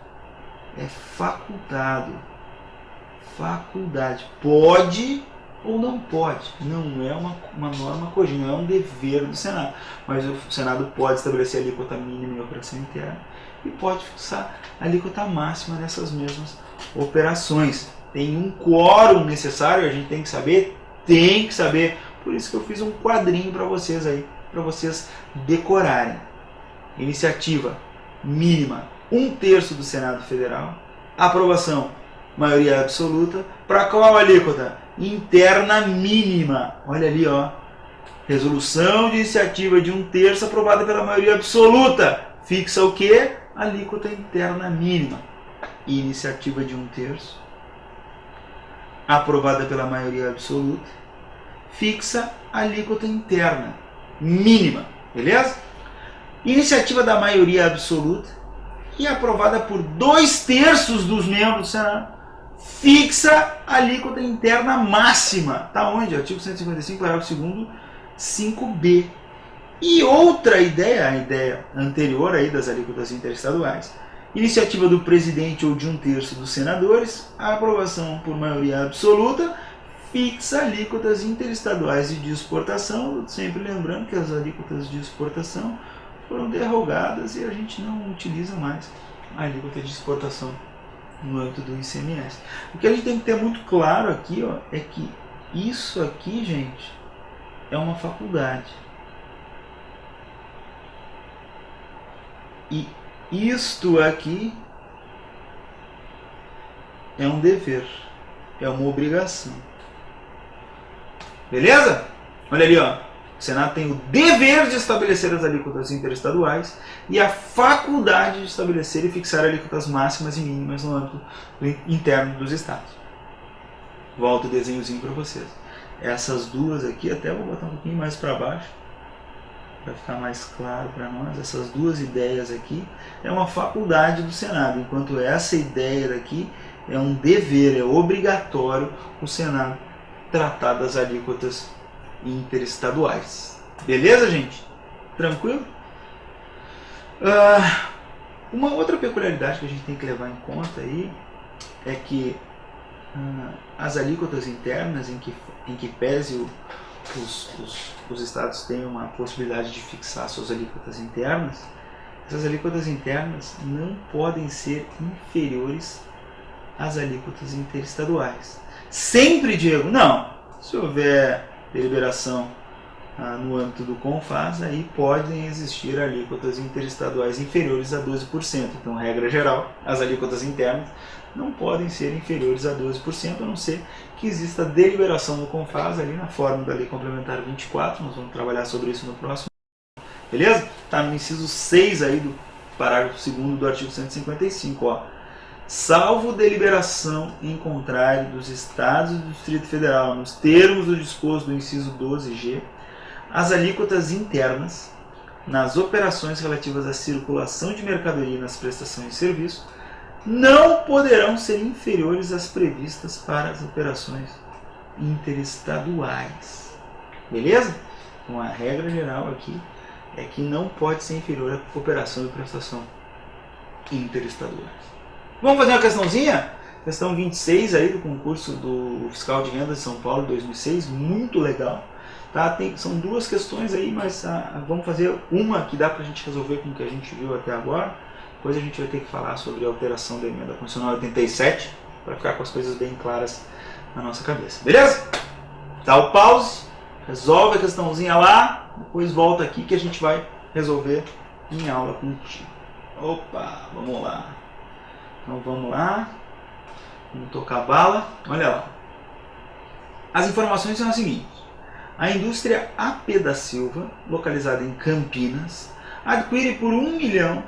é facultado, faculdade, pode ou não pode, não é uma norma cogente, não é um dever do Senado, mas o Senado pode estabelecer a alíquota mínima em operação interna e pode fixar a alíquota máxima nessas mesmas operações. Tem um quórum necessário, a gente tem que saber, por isso que eu fiz um quadrinho para vocês aí, para vocês decorarem. Iniciativa mínima 1/3 do Senado Federal, aprovação maioria absoluta, para qual alíquota? Interna mínima. Olha ali, ó. Resolução de iniciativa de 1/3 aprovada pela maioria absoluta. Fixa o quê? Alíquota interna mínima. Iniciativa de 1/3 aprovada pela maioria absoluta. Fixa alíquota interna mínima. Beleza? Iniciativa da maioria absoluta e aprovada por 2/3 dos membros do Senado. Fixa a alíquota interna máxima. Está onde? Artigo 155, parágrafo 2º, 5b. E outra ideia, a ideia anterior aí das alíquotas interestaduais. Iniciativa do presidente ou de 1/3 dos senadores, a aprovação por maioria absoluta, fixa alíquotas interestaduais e de exportação. Sempre lembrando que as alíquotas de exportação foram derrogadas e a gente não utiliza mais a alíquota de exportação no âmbito do ICMS. O que a gente tem que ter muito claro aqui, ó, é que isso aqui, gente, é uma faculdade. E isto aqui é um dever, é uma obrigação. Beleza? Olha ali, ó. O Senado tem o dever de estabelecer as alíquotas interestaduais e a faculdade de estabelecer e fixar alíquotas máximas e mínimas no âmbito interno dos estados. Volto o desenhozinho para vocês. Essas duas aqui, até vou botar um pouquinho mais para baixo, para ficar mais claro para nós. Essas duas ideias aqui é uma faculdade do Senado, enquanto essa ideia daqui é um dever, é obrigatório o Senado tratar das alíquotas interestaduais. Beleza, gente? Tranquilo? Uma outra peculiaridade que a gente tem que levar em conta aí é que as alíquotas internas, em que pese os estados têm uma possibilidade de fixar suas alíquotas internas, essas alíquotas internas não podem ser inferiores às alíquotas interestaduais. Sempre, Diego, não. Se houver deliberação no âmbito do CONFAS, aí podem existir alíquotas interestaduais inferiores a 12%. Então, regra geral, as alíquotas internas não podem ser inferiores a 12%, a não ser que exista deliberação do CONFAS ali na forma da Lei Complementar 24, nós vamos trabalhar sobre isso no próximo. Beleza? Está no inciso 6 aí do parágrafo 2º do artigo 155, ó. Salvo deliberação em contrário dos Estados e do Distrito Federal, nos termos do disposto do inciso 12G, as alíquotas internas nas operações relativas à circulação de mercadoria e nas prestações de serviço não poderão ser inferiores às previstas para as operações interestaduais. Beleza? Então a regra geral aqui é que não pode ser inferior à operação e prestação interestaduais. Vamos fazer uma questãozinha? Questão 26 aí do concurso do Fiscal de Renda de São Paulo 2006, muito legal. Tá? São duas questões aí, mas vamos fazer uma que dá para a gente resolver com o que a gente viu até agora. Depois a gente vai ter que falar sobre a alteração da emenda constitucional 87, para ficar com as coisas bem claras na nossa cabeça. Beleza? Dá o pause, resolve a questãozinha lá, depois volta aqui que a gente vai resolver em aula contigo. Opa, vamos lá. Então vamos lá, vamos tocar a bala. Olha lá. As informações são as seguintes. A indústria AP da Silva, localizada em Campinas, adquire por 1 milhão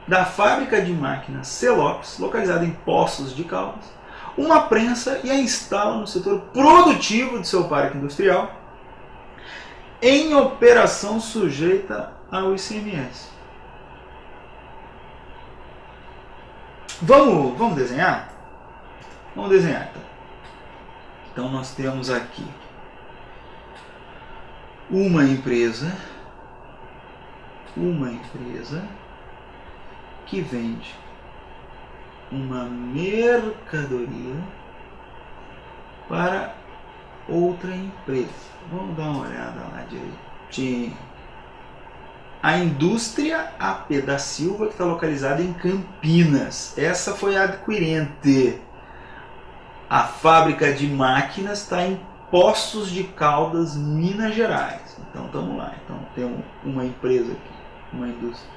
da fábrica de máquinas Celops, localizada em Poços de Caldas, uma prensa e a instala no setor produtivo de seu parque industrial, em operação sujeita ao ICMS. Vamos desenhar? Vamos desenhar, então. Então nós temos aqui uma empresa que vende uma mercadoria para outra empresa. Vamos dar uma olhada lá direitinho. a indústria AP da Silva, que está localizada em Campinas. Essa foi a adquirente. A fábrica de máquinas está em Poços de Caldas, Minas Gerais. Então estamos lá. Então tem uma empresa aqui, uma indústria,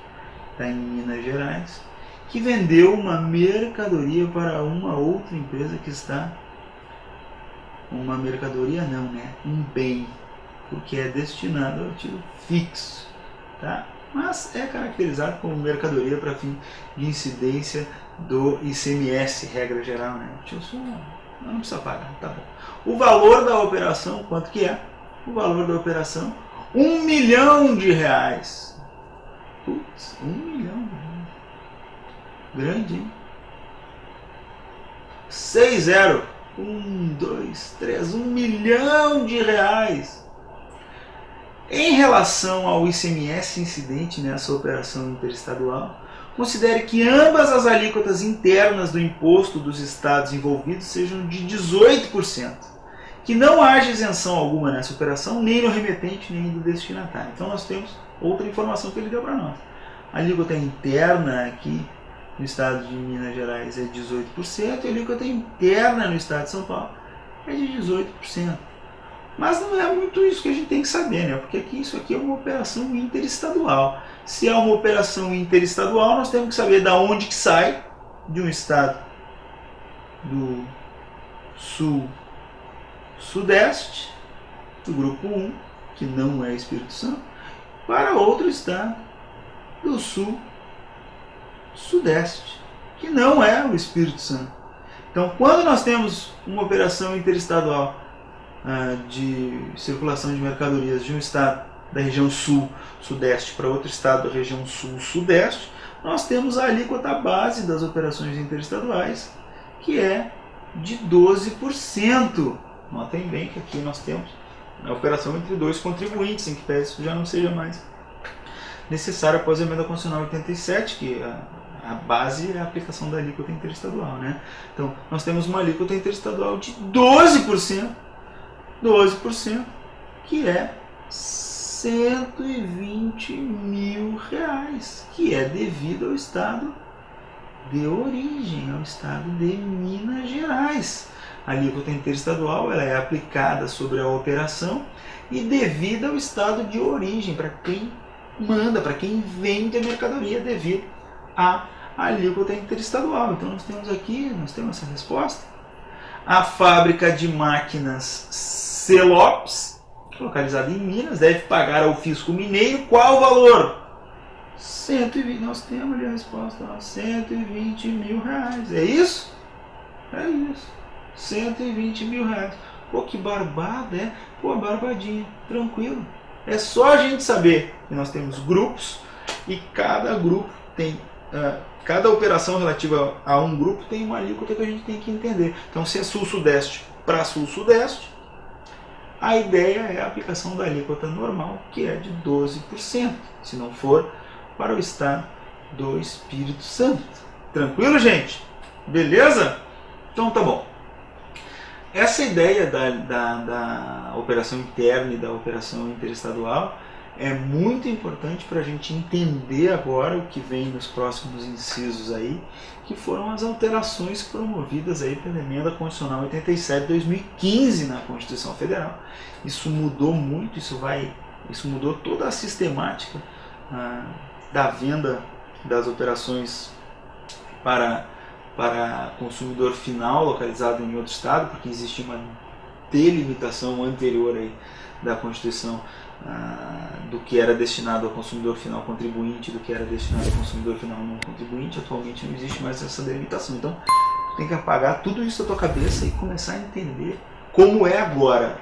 está em Minas Gerais, que vendeu uma mercadoria para uma outra empresa que está... Uma mercadoria não, né? Um bem, porque é destinado ao ativo fixo, tá? Mas é caracterizado como mercadoria para fim de incidência do ICMS, regra geral, né? Não precisa pagar, tá bom. O valor da operação, quanto que é? O valor da operação, R$1 milhão. Putz, R$1 milhão. Grande, hein? 6-0. 1, 2, 3, R$1 milhão. Em relação ao ICMS incidente nessa operação interestadual, considere que ambas as alíquotas internas do imposto dos estados envolvidos sejam de 18%, que não haja isenção alguma nessa operação, nem no remetente, nem do destinatário. Então nós temos outra informação que ele deu para nós. A alíquota interna aqui no estado de Minas Gerais é 18%, e a alíquota interna no estado de São Paulo é de 18%. Mas não é muito isso que a gente tem que saber, né? Porque isso aqui é uma operação interestadual. Se é uma operação interestadual, nós temos que saber de onde que sai, de um estado do sul-sudeste, do grupo 1, que não é Espírito Santo, para outro estado do sul-sudeste, que não é o Espírito Santo. Então, quando nós temos uma operação interestadual de circulação de mercadorias de um estado da região sul-sudeste para outro estado da região sul-sudeste, nós temos a alíquota base das operações interestaduais, que é de 12%. Notem bem que aqui nós temos a operação entre dois contribuintes, em que isso já não seja mais necessário após a emenda constitucional 87, que a base é a aplicação da alíquota interestadual, né? Então, nós temos uma alíquota interestadual de 12%, que é R$120 mil, que é devido ao estado de origem, ao estado de Minas Gerais. A alíquota interestadual ela é aplicada sobre a operação e devida ao estado de origem, para quem manda, para quem vende a mercadoria, devido à alíquota interestadual. Então nós temos essa resposta. A fábrica de máquinas Celopes, localizada em Minas, deve pagar ao fisco mineiro qual o valor? 120, nós temos ali a resposta, R$120 mil. É isso? É isso. R$120 mil. Pô, que barbada, é? Pô, barbadinha, tranquilo. É só a gente saber que nós temos grupos e cada grupo tem... cada operação relativa a um grupo tem uma alíquota que a gente tem que entender. Então, se é sul-sudeste para sul-sudeste, a ideia é a aplicação da alíquota normal, que é de 12%, se não for para o estado do Espírito Santo. Tranquilo, gente? Beleza? Então tá bom. Essa ideia da operação interna e da operação interestadual é muito importante para a gente entender agora o que vem nos próximos incisos aí, que foram as alterações promovidas aí pela emenda constitucional 87 de 2015 na Constituição Federal. Isso mudou muito, isso mudou toda a sistemática da venda das operações para consumidor final localizado em outro estado, porque existia uma delimitação anterior aí da Constituição do que era destinado ao consumidor final contribuinte, do que era destinado ao consumidor final não contribuinte. Atualmente não existe mais essa delimitação. Então, tu tem que apagar tudo isso da tua cabeça e começar a entender como é agora.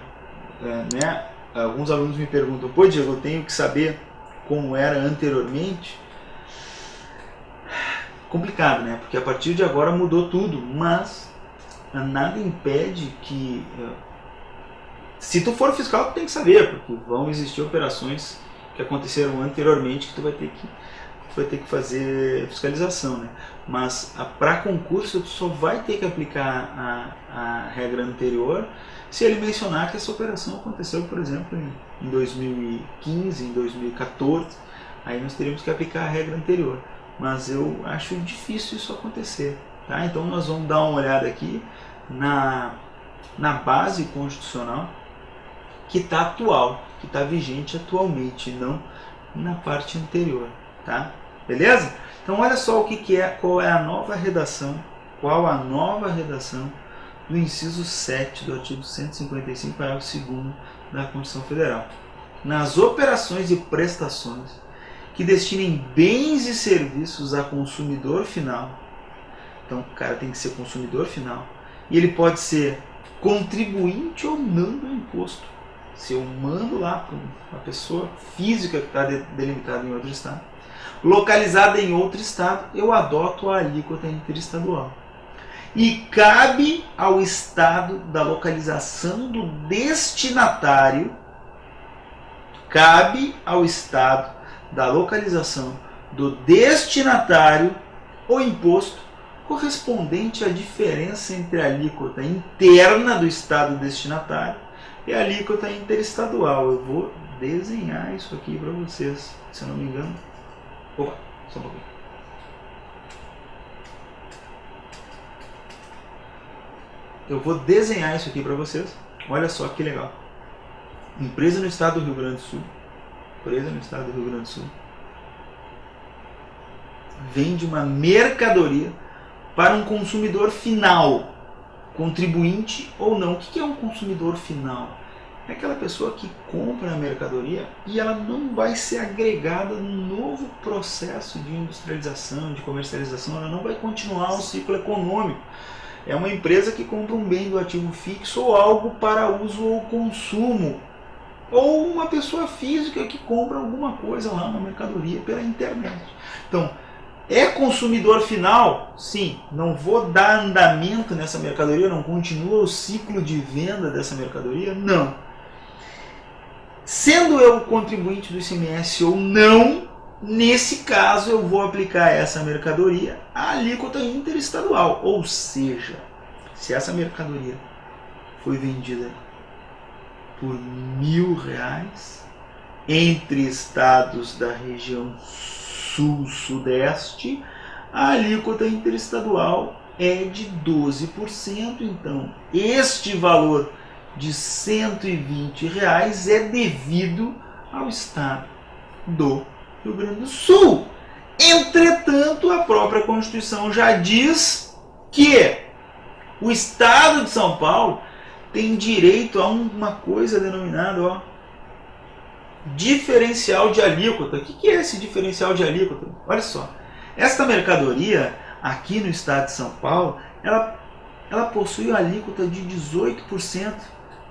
Né? Alguns alunos me perguntam, pô, Diego, eu tenho que saber como era anteriormente? Complicado, né? Porque a partir de agora mudou tudo, mas nada impede que... Se tu for fiscal, tu tem que saber, porque vão existir operações que aconteceram anteriormente que tu vai ter que fazer fiscalização, né? Mas para concurso tu só vai ter que aplicar a regra anterior se ele mencionar que essa operação aconteceu, por exemplo, em 2015, em 2014, aí nós teríamos que aplicar a regra anterior. Mas eu acho difícil isso acontecer. Tá? Então nós vamos dar uma olhada aqui na base constitucional que está atual, que está vigente atualmente, não na parte anterior. Tá? Beleza? Então olha só qual é a nova redação, do inciso 7 do artigo 155, parágrafo 2º da Constituição Federal. Nas operações e prestações que destinem bens e serviços a consumidor final, então o cara tem que ser consumidor final, e ele pode ser contribuinte ou não do imposto. Se eu mando lá para uma pessoa física que está delimitada em outro estado, localizada em outro estado, eu adoto a alíquota interestadual. E cabe ao estado da localização do destinatário, o imposto correspondente à diferença entre a alíquota interna do estado destinatário e a alíquota interestadual. Eu vou desenhar isso aqui para vocês, se eu não me engano. Opa, só um pouquinho. Eu vou desenhar isso aqui para vocês. Olha só que legal. Empresa no estado do Rio Grande do Sul. Vende uma mercadoria para um consumidor final, contribuinte ou não. O que é um consumidor final? É aquela pessoa que compra a mercadoria e ela não vai ser agregada num novo processo de industrialização, de comercialização, ela não vai continuar o ciclo econômico. É uma empresa que compra um bem do ativo fixo ou algo para uso ou consumo. Ou uma pessoa física que compra alguma coisa lá, uma mercadoria pela internet. Então, é consumidor final? Sim. Não vou dar andamento nessa mercadoria? Não continua o ciclo de venda dessa mercadoria? Não. Sendo eu contribuinte do ICMS ou não, nesse caso eu vou aplicar a essa mercadoria a alíquota interestadual. Ou seja, se essa mercadoria foi vendida por R$1.000 entre estados da região sul-sudeste, a alíquota interestadual é de 12%. Então, este valor de R$120 é devido ao estado do Rio Grande do Sul. Entretanto, a própria Constituição já diz que o estado de São Paulo tem direito a uma coisa denominada diferencial de alíquota. O que é esse diferencial de alíquota? Olha só, esta mercadoria aqui no estado de São Paulo, ela possui a alíquota de 18%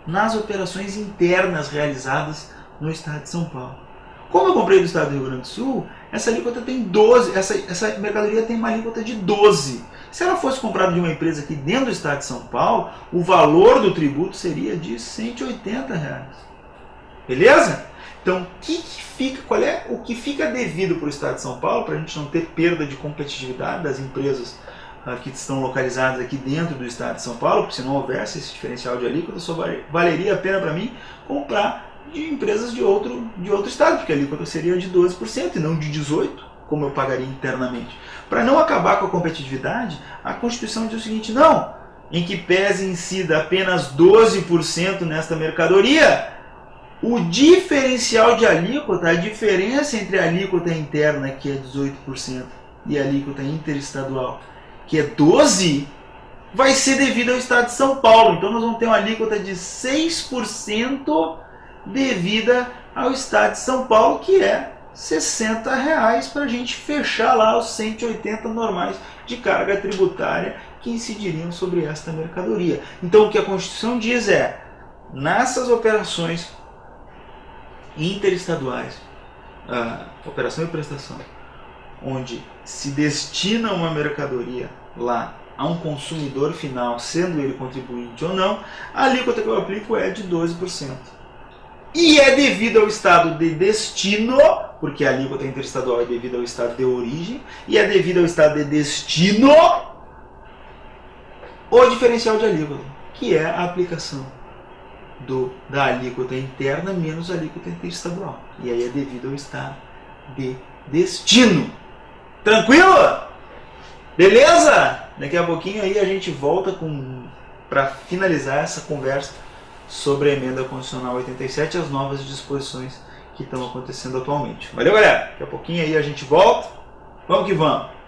nas operações internas realizadas no estado de São Paulo. Como eu comprei do estado do Rio Grande do Sul, essa alíquota tem 12%, essa mercadoria tem uma alíquota de 12%. Se ela fosse comprada de uma empresa aqui dentro do estado de São Paulo, o valor do tributo seria de R$180. Beleza? Então, o que fica devido para o estado de São Paulo, para a gente não ter perda de competitividade das empresas que estão localizadas aqui dentro do estado de São Paulo, porque se não houvesse esse diferencial de alíquota, só valeria a pena para mim comprar de empresas de outro estado, porque a alíquota seria de 12% e não de 18%, como eu pagaria internamente. Para não acabar com a competitividade, a Constituição diz o seguinte: não, em que pese incida apenas 12% nesta mercadoria, o diferencial de alíquota, a diferença entre a alíquota interna, que é 18%, e a alíquota interestadual, que é 12%, vai ser devido ao estado de São Paulo. Então nós vamos ter uma alíquota de 6% devida ao estado de São Paulo, que é R$60 para a gente fechar lá os 180 normais de carga tributária que incidiriam sobre esta mercadoria. Então o que a Constituição diz é, nessas operações interestaduais, operação e prestação, onde se destina uma mercadoria lá a um consumidor final, sendo ele contribuinte ou não, a alíquota que eu aplico é de 12%. E é devido ao estado de destino, porque a alíquota interestadual é devida ao estado de origem, e é devido ao estado de destino o diferencial de alíquota, que é a aplicação da alíquota interna menos a alíquota interestadual. E aí é devido ao estado de destino. Tranquilo? Beleza? Daqui a pouquinho aí a gente volta para finalizar essa conversa sobre a emenda constitucional 87 e as novas disposições que estão acontecendo atualmente. Valeu, galera? Daqui a pouquinho aí a gente volta. Vamos que vamos!